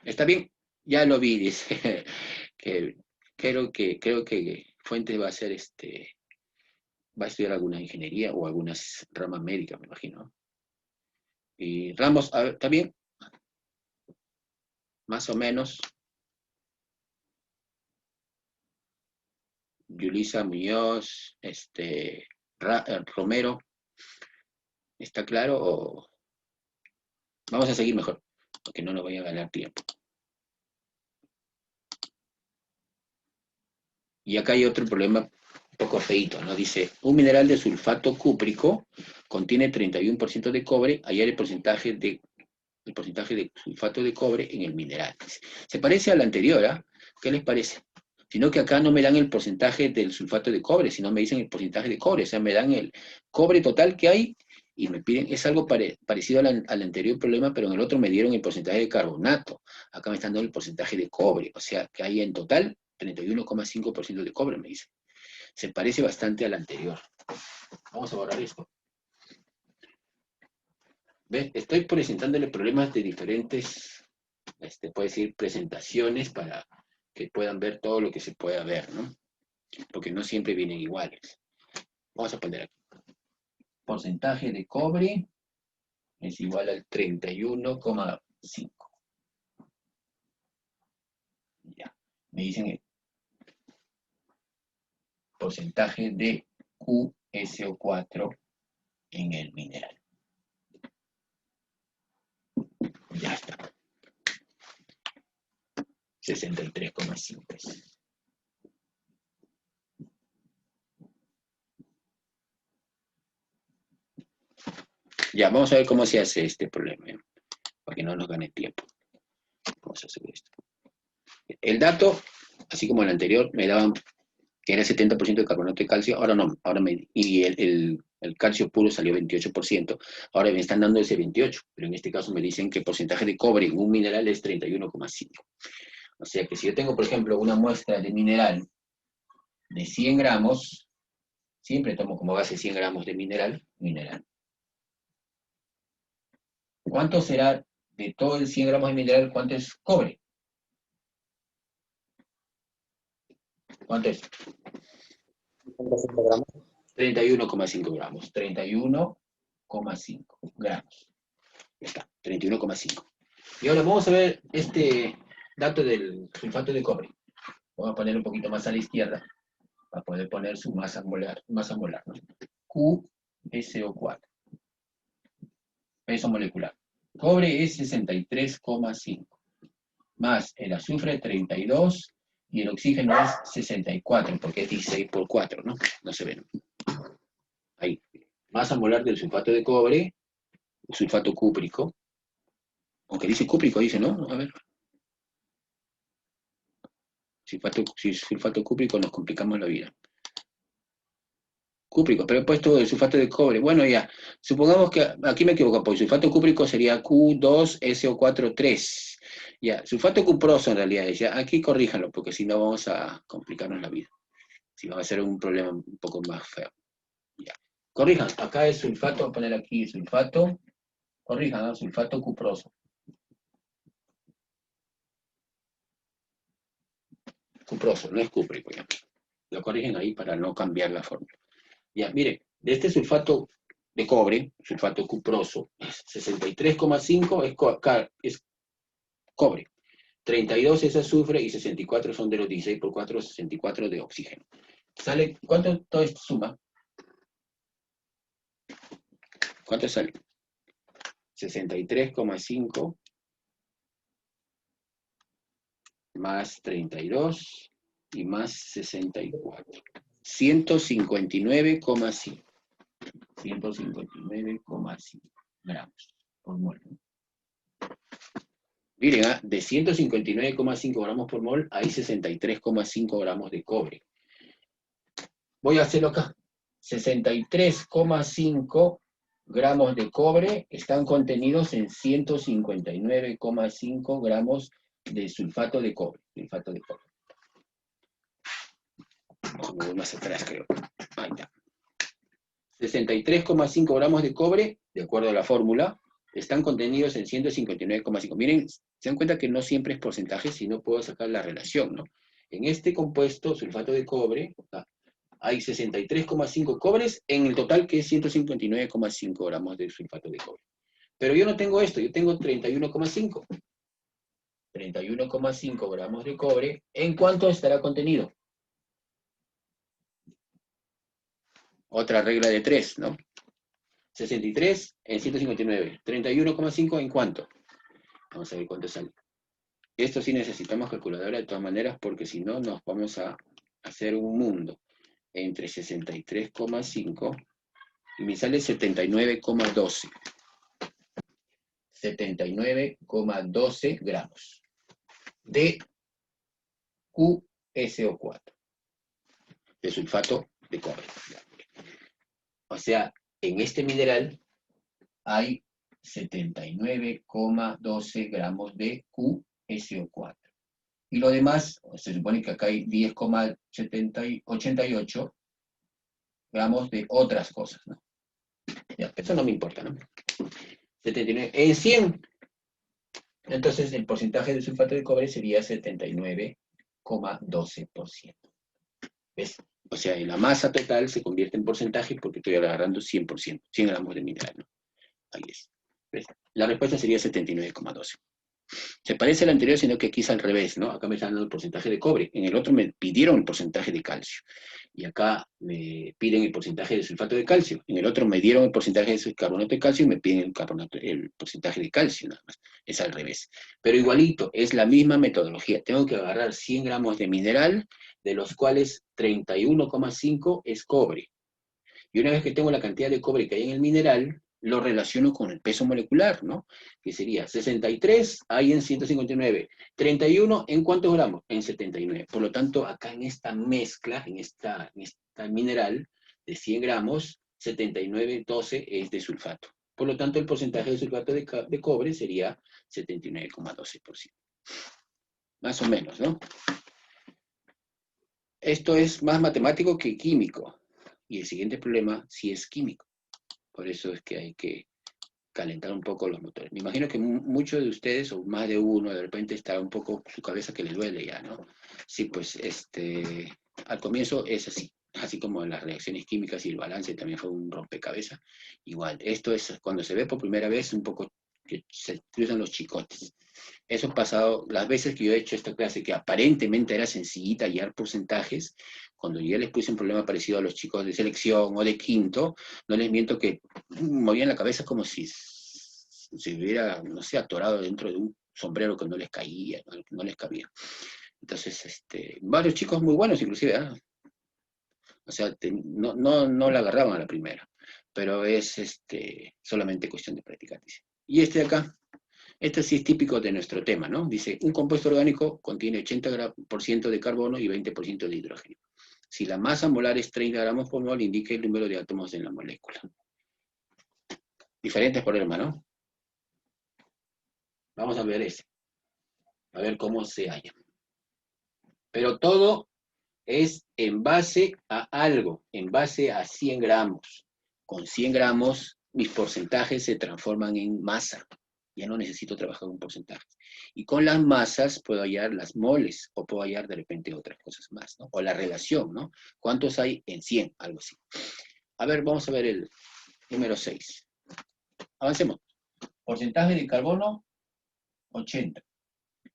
Está bien, ya lo vi, dice. Creo que Fuentes va a hacer va a estudiar alguna ingeniería o algunas ramas médicas, me imagino. Y Ramos, a ver, ¿está bien? Más o menos. Yulisa Muñoz, Romero. ¿Está claro? O vamos a seguir mejor, porque no nos vaya a ganar tiempo. Y acá hay otro problema un poco feito, ¿no? Dice, un mineral de sulfato cúprico contiene 31% de cobre, hallar el porcentaje de sulfato de cobre en el mineral. Se parece al anterior, ¿ah? ¿Qué les parece? Sino que acá no me dan el porcentaje del sulfato de cobre, sino me dicen el porcentaje de cobre, o sea, me dan el cobre total que hay y me piden, es algo parecido al anterior problema, pero en el otro me dieron el porcentaje de carbonato, acá me están dando el porcentaje de cobre, o sea, que hay en total 31,5% de cobre, me dicen. Se parece bastante al anterior. Vamos a borrar esto. ¿Ves? Estoy presentándole problemas de diferentes, puede decir, presentaciones para que puedan ver todo lo que se pueda ver, ¿no? Porque no siempre vienen iguales. Vamos a poner aquí. Porcentaje de cobre es igual al 31,5. Ya. Me dicen el porcentaje de QSO4 en el mineral. Ya está. 63,5. Ya, vamos a ver cómo se hace este problema, ¿eh? Para que no nos gane tiempo. Vamos a hacer esto. El dato, así como el anterior, me daban que era 70% de carbonato de calcio, ahora no, y el calcio puro salió 28%, ahora me están dando ese 28%, pero en este caso me dicen que el porcentaje de cobre en un mineral es 31,5. O sea que si yo tengo, por ejemplo, una muestra de mineral de 100 gramos, siempre tomo como base 100 gramos de mineral. ¿Cuánto será de todo el 100 gramos de mineral, cuánto es cobre? ¿Cuánto es? 31,5 gramos. 31,5 gramos. Ya está, 31,5. Y ahora vamos a ver este dato del sulfato de cobre. Vamos a poner un poquito más a la izquierda para poder poner su masa molar, ¿no? QSO4. Peso molecular. Cobre es 63,5. Más el azufre 32 y el oxígeno es 64, porque es 16 por 4, ¿no? No se ve, ¿no? Ahí. Masa molar del sulfato de cobre, sulfato cúprico. Aunque dice cúprico, dice, ¿no? A ver. Sulfato cúprico nos complicamos la vida. Cúprico, pero he puesto el sulfato de cobre. Bueno, ya. Supongamos que aquí me equivoco, porque el sulfato cúprico sería Q2SO4,3. Ya, sulfato cuproso en realidad es. Ya, aquí corríjanlo, porque si no vamos a complicarnos la vida. Si va a ser un problema un poco más feo. Ya. Corrijan, acá es sulfato, voy a poner aquí sulfato Corrijan, ¿no? Sulfato cuproso. Cuproso, no es cúprico ya. Lo corrigen ahí para no cambiar la fórmula. Ya, mire, de este sulfato de cobre, sulfato cuproso, 63,5 es cobre. 32 es azufre y 64 son de los 16 por 4, 64 de oxígeno. ¿Sale? ¿Cuánto todo esto suma? ¿Cuánto sale? 63,5 más 32 y más 64. 159,5. 159,5 gramos por mol. Miren, de 159,5 gramos por mol hay 63,5 gramos de cobre. Voy a hacerlo acá. 63,5 gramos de cobre están contenidos en 159,5 gramos de sulfato de cobre. Sulfato de cobre. Me voy más atrás, creo. Ahí está. 63,5 gramos de cobre, de acuerdo a la fórmula, están contenidos en 159,5. Miren, se dan cuenta que no siempre es porcentaje, sino puedo sacar la relación, ¿no? En este compuesto, sulfato de cobre, hay 63,5 cobres en el total, que es 159,5 gramos de sulfato de cobre. Pero yo no tengo esto, yo tengo 31,5. 31,5 gramos de cobre. ¿En cuánto estará contenido? Otra regla de 3, ¿no? 63 en 159. 31,5 ¿en cuánto? Vamos a ver cuánto sale. Esto sí necesitamos calculadora de todas maneras, porque si no nos vamos a hacer un mundo. Entre 63,5 y me sale 79,12. 79,12 gramos de QSO4, de sulfato de cobre. O sea, en este mineral hay 79,12 gramos de QSO4. Y lo demás, se supone que acá hay 10,88 gramos de otras cosas, ¿no? Ya, eso no me importa, ¿no? 79, en 100. Entonces, el porcentaje de sulfato de cobre sería 79,12%. ¿Ves? O sea, en la masa total se convierte en porcentaje porque estoy agarrando 100%, 100 gramos de mineral, ¿no? Ahí es. ¿Ves? La respuesta sería 79,12. Se parece al anterior, sino que aquí es al revés, ¿no? Acá me están dando el porcentaje de cobre. En el otro me pidieron el porcentaje de calcio. Y acá me piden el porcentaje de sulfato de calcio. En el otro me dieron el porcentaje de carbonato de calcio y me piden el porcentaje de calcio, nada más. Es al revés. Pero igualito, es la misma metodología. Tengo que agarrar 100 gramos de mineral, de los cuales 31,5 es cobre. Y una vez que tengo la cantidad de cobre que hay en el mineral, lo relaciono con el peso molecular, ¿no? Que sería 63 hay en 159. 31, ¿en cuántos gramos? En 79. Por lo tanto, acá en esta mezcla, en esta mineral de 100 gramos, 79,12 es de sulfato. Por lo tanto, el porcentaje de sulfato de cobre sería 79,12%. Más o menos, ¿no? Esto es más matemático que químico. Y el siguiente problema sí es químico. Por eso es que hay que calentar un poco los motores. Me imagino que muchos de ustedes, o más de uno, de repente está un poco su cabeza que le duele ya, ¿no? Sí, pues al comienzo es así como en las reacciones químicas y el balance también fue un rompecabezas. Igual, esto es cuando se ve por primera vez un poco que se cruzan los chicotes. Eso ha pasado las veces que yo he hecho esta clase, que aparentemente era sencillita hallar porcentajes. Cuando yo les puse un problema parecido a los chicos de selección o de quinto, no les miento que movían la cabeza como si se hubiera, no sé, atorado dentro de un sombrero que no les caía, no les cabía. Entonces, varios chicos muy buenos inclusive, ¿eh? O sea, no la agarraban a la primera, pero es solamente cuestión de practicar, dice. Y de acá, este sí es típico de nuestro tema, ¿no? Dice, un compuesto orgánico contiene 80% de carbono y 20% de hidrógeno. Si la masa molar es 30 gramos por mol, indica el número de átomos en la molécula. Diferentes problemas, ¿no? Vamos a ver ese. A ver cómo se halla. Pero todo es en base a algo, en base a 100 gramos. Con 100 gramos mis porcentajes se transforman en masa. Ya no necesito trabajar con porcentajes. Y con las masas puedo hallar las moles, o puedo hallar de repente otras cosas más, ¿no? O la relación, ¿no? ¿Cuántos hay en 100? Algo así. A ver, vamos a ver el número 6. Avancemos. Porcentaje de carbono, 80.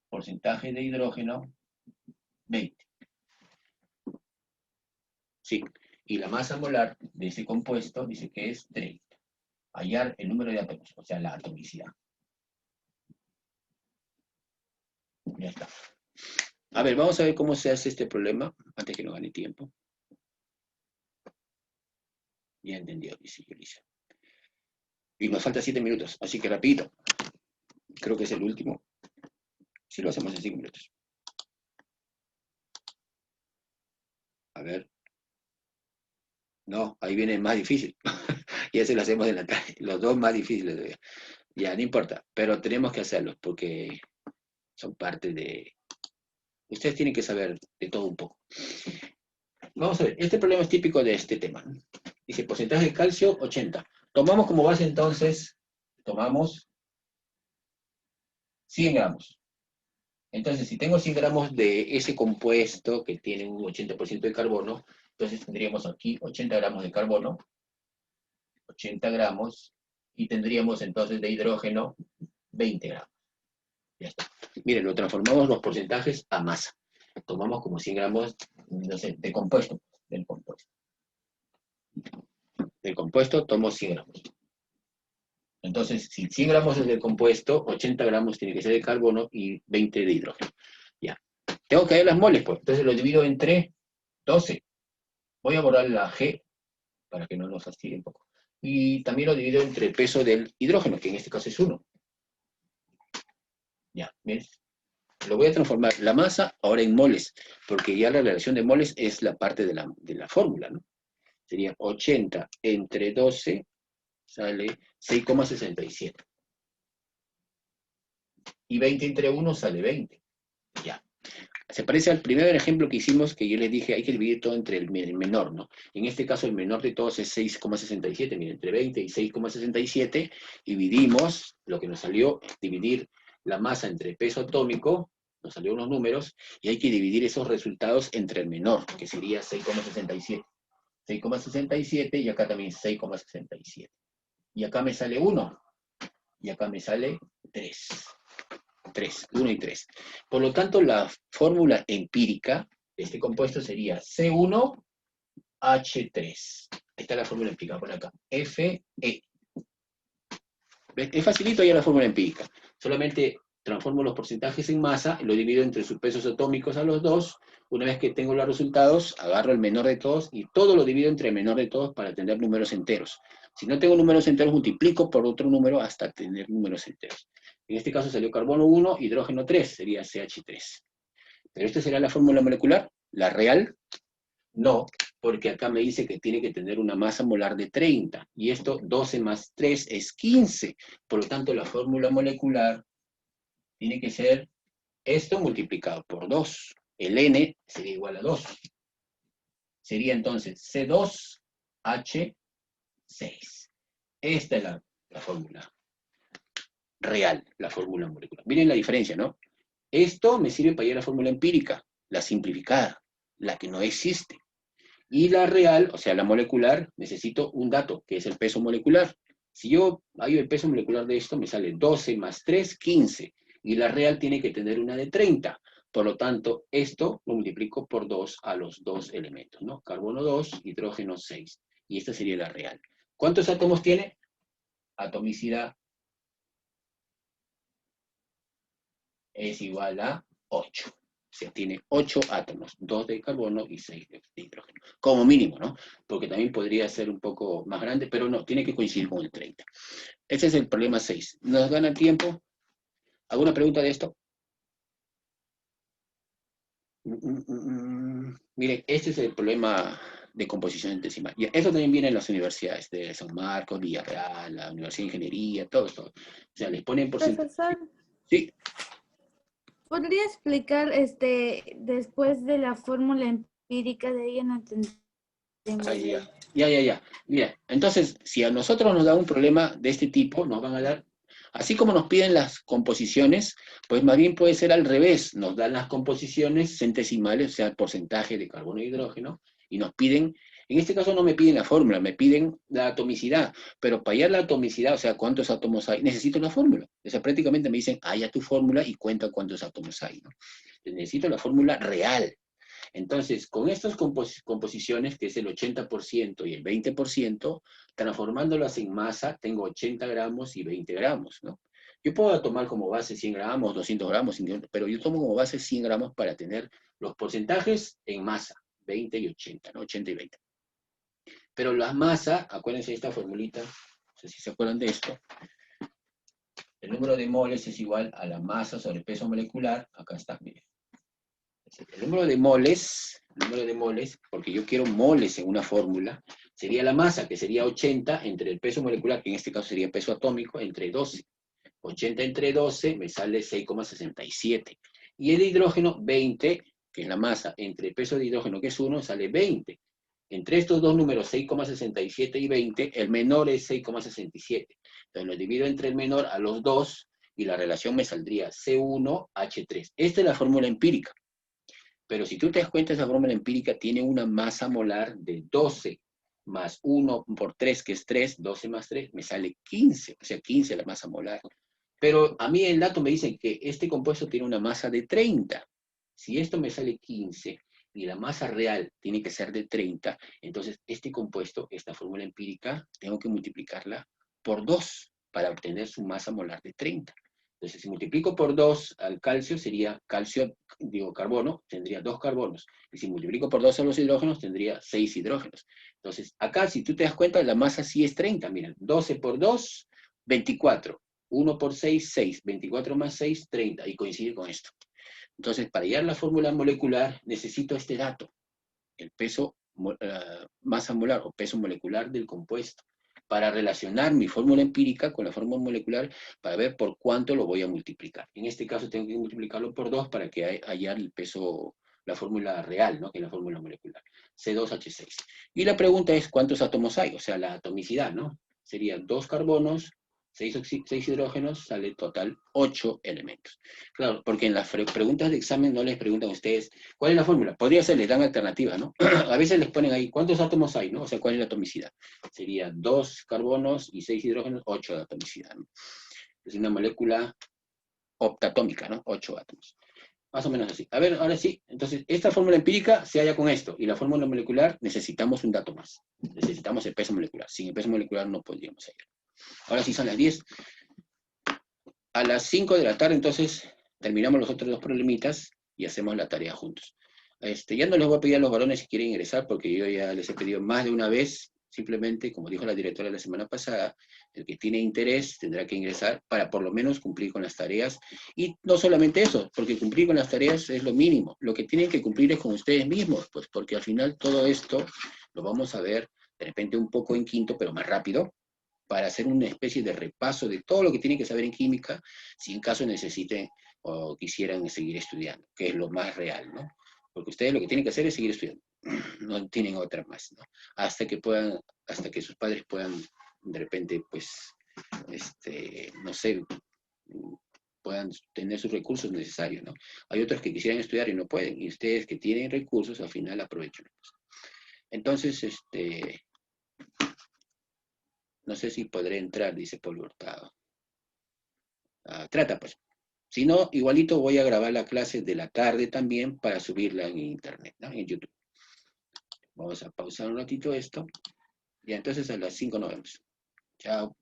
Porcentaje de hidrógeno, 20. Sí. Y la masa molar de ese compuesto dice que es 30. Hallar el número de átomos, o sea, la atomicidad. Ya está. A ver, vamos a ver cómo se hace este problema, antes que no gane tiempo. Ya entendió, dice Yulisa. Y nos falta 7 minutos, así que rapidito. Creo que es el último. Si lo hacemos en 5 minutos. A ver. No, ahí viene el más difícil. Ya se lo hacemos en la tarde. Los dos más difíciles. Ya, no importa. Pero tenemos que hacerlos porque son parte de... Ustedes tienen que saber de todo un poco. Vamos a ver. Este problema es típico de este tema. Dice porcentaje de calcio, 80. Tomamos como base entonces, tomamos 100 gramos. Entonces, si tengo 100 gramos de ese compuesto que tiene un 80% de carbono, entonces tendríamos aquí 80 gramos de carbono, 80 gramos, y tendríamos entonces de hidrógeno 20 gramos. Ya está. Miren, lo transformamos los porcentajes a masa. Tomamos como 100 gramos, no sé, de compuesto, del compuesto. Del compuesto tomo 100 gramos. Entonces, si 100 gramos es del compuesto, 80 gramos tiene que ser de carbono y 20 de hidrógeno. Ya. Tengo que ver las moles, pues. Entonces lo divido entre 12. Voy a borrar la G para que no nos fastidie un poco. Y también lo divido entre el peso del hidrógeno, que en este caso es 1. Ya, ¿ves? Lo voy a transformar la masa ahora en moles, porque ya la relación de moles es la parte de la fórmula, ¿no? Sería 80 entre 12, sale 6,67. Y 20 entre 1 sale 20. Ya. Se parece al primer ejemplo que hicimos, que yo les dije, hay que dividir todo entre el menor, ¿no? En este caso, el menor de todos es 6,67. Miren, entre 20 y 6,67, dividimos, lo que nos salió es dividir la masa entre peso atómico, nos salió unos números, y hay que dividir esos resultados entre el menor, que sería 6,67. 6,67 y acá también 6,67. Y acá me sale 1, y acá me sale 3. 3, 1 y 3. Por lo tanto, la fórmula empírica de este compuesto sería C1H3. Esta es la fórmula empírica, por acá. Fe. Es facilito ya la fórmula empírica. Solamente transformo los porcentajes en masa, lo divido entre sus pesos atómicos a los dos. Una vez que tengo los resultados, agarro el menor de todos y todo lo divido entre el menor de todos para tener números enteros. Si no tengo números enteros, multiplico por otro número hasta tener números enteros. En este caso salió carbono 1, hidrógeno 3, sería CH3. Pero esta será la fórmula molecular, la real. No, porque acá me dice que tiene que tener una masa molar de 30, y esto 12 más 3 es 15. Por lo tanto, la fórmula molecular tiene que ser esto multiplicado por 2. El N sería igual a 2. Sería entonces C2H6. Esta es la fórmula real, la fórmula molecular. Miren la diferencia, ¿no? Esto me sirve para ir a la fórmula empírica, la simplificada, la que no existe. Y la real, o sea, la molecular, necesito un dato, que es el peso molecular. Si yo hallo el peso molecular de esto, me sale 12 más 3, 15. Y la real tiene que tener una de 30. Por lo tanto, esto lo multiplico por 2 a los dos elementos, ¿no? Carbono 2, hidrógeno 6. Y esta sería la real. ¿Cuántos átomos tiene? Atomicidad es igual a 8. O sea, tiene 8 átomos, 2 de carbono y 6 de hidrógeno. Como mínimo, ¿no? Porque también podría ser un poco más grande, pero no, tiene que coincidir con el 30. Ese es el problema 6. ¿Nos gana tiempo? ¿Alguna pregunta de esto? Miren, este es el problema de composición decimal. Y eso también viene en las universidades de San Marcos, Villarreal, la Universidad de Ingeniería, todo esto. O sea, les ponen porcentaje. Profesor, Sí. ¿podría explicar después de la fórmula empírica? De ella no entendí muy Ahí ya. bien. Ya. Mira, entonces, si a nosotros nos da un problema de este tipo, nos van a dar, así como nos piden las composiciones, pues más bien puede ser al revés. Nos dan las composiciones centesimales, o sea, el porcentaje de carbono e hidrógeno, y nos piden, en este caso no me piden la fórmula, me piden la atomicidad, pero para hallar la atomicidad, o sea, cuántos átomos hay, necesito la fórmula. O sea, prácticamente me dicen, haya tu fórmula y cuenta cuántos átomos hay, ¿no? Necesito la fórmula real. Entonces, con estas composiciones, que es el 80% y el 20%, transformándolas en masa, tengo 80 gramos y 20 gramos, ¿no? Yo puedo tomar como base 100 gramos, 200 gramos, pero yo tomo como base 100 gramos para tener los porcentajes en masa, 20 y 80, ¿no? 80 y 20. Pero la masa, acuérdense de esta formulita, no sé si se acuerdan de esto, el número de moles es igual a la masa sobre el peso molecular, acá está, miren. El número de moles, porque yo quiero moles en una fórmula, sería la masa, que sería 80, entre el peso molecular, que en este caso sería peso atómico, entre 12. 80 entre 12 me sale 6,67. Y el hidrógeno, 20, que es la masa, entre el peso de hidrógeno, que es 1, sale 20. Entre estos dos números, 6,67 y 20, el menor es 6,67. Entonces lo divido entre el menor a los dos, y la relación me saldría C1H3. Esta es la fórmula empírica. Pero si tú te das cuenta, esa fórmula empírica tiene una masa molar de 12 más 1 por 3, que es 3, 12 más 3, me sale 15, o sea, 15 la masa molar. Pero a mí el dato me dice que este compuesto tiene una masa de 30. Si esto me sale 15 y la masa real tiene que ser de 30, entonces este compuesto, esta fórmula empírica, tengo que multiplicarla por 2 para obtener su masa molar de 30. Entonces, si multiplico por 2 al calcio, sería carbono, tendría 2 carbonos. Y si multiplico por 2 a los hidrógenos, tendría 6 hidrógenos. Entonces, acá, si tú te das cuenta, la masa sí es 30. Miren, 12 por 2, 24. 1 por 6, 6. 24 más 6, 30. Y coincide con esto. Entonces, para hallar la fórmula molecular, necesito este dato. El peso, masa molar o peso molecular del compuesto, para relacionar mi fórmula empírica con la fórmula molecular, para ver por cuánto lo voy a multiplicar. En este caso tengo que multiplicarlo por 2 para que hallar el peso, la fórmula real, ¿no? Que es la fórmula molecular, C2H6. Y la pregunta es, ¿cuántos átomos hay? O sea, la atomicidad, ¿no? Serían 2 carbonos, 6 hidrógenos, sale total 8 elementos. Claro, porque en las preguntas de examen no les preguntan a ustedes, ¿cuál es la fórmula? Podría ser, les dan alternativa, ¿no? A veces les ponen ahí, ¿cuántos átomos hay, no? O sea, ¿cuál es la atomicidad? Sería 2 carbonos y 6 hidrógenos, 8 de atomicidad, ¿no? Es una molécula octatómica, ¿no? 8 átomos. Más o menos así. A ver, ahora sí. Entonces, esta fórmula empírica se halla con esto. Y la fórmula molecular necesitamos un dato más. Necesitamos el peso molecular. Sin el peso molecular no podríamos hallar. Ahora sí son las 10. A las 5 de la tarde, entonces, terminamos los otros dos problemitas y hacemos la tarea juntos. Ya no les voy a pedir a los varones si quieren ingresar, porque yo ya les he pedido más de una vez. Simplemente, como dijo la directora la semana pasada, el que tiene interés tendrá que ingresar para por lo menos cumplir con las tareas. Y no solamente eso, porque cumplir con las tareas es lo mínimo. Lo que tienen que cumplir es con ustedes mismos, pues porque al final todo esto lo vamos a ver de repente un poco en quinto, pero más rápido, para hacer una especie de repaso de todo lo que tienen que saber en química, si en caso necesiten o quisieran seguir estudiando, que es lo más real, ¿no? Porque ustedes lo que tienen que hacer es seguir estudiando, no tienen otra más, ¿no? Hasta que sus padres puedan, de repente, pues, no sé, puedan tener sus recursos necesarios, ¿no? Hay otros que quisieran estudiar y no pueden, y ustedes que tienen recursos, al final aprovechan. Entonces, no sé si podré entrar, dice Pablo Hurtado. Trata, pues. Si no, igualito voy a grabar la clase de la tarde también para subirla en internet, ¿no? En YouTube. Vamos a pausar un ratito esto. Y entonces a las 5 nos vemos. Chao.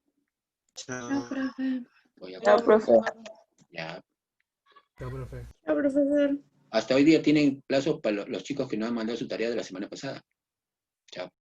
Chao, profe. Voy a Chao, profe. Ya. Chao, profe. Chao, profesor. Hasta hoy día tienen plazo para los chicos que no han mandado su tarea de la semana pasada. Chao.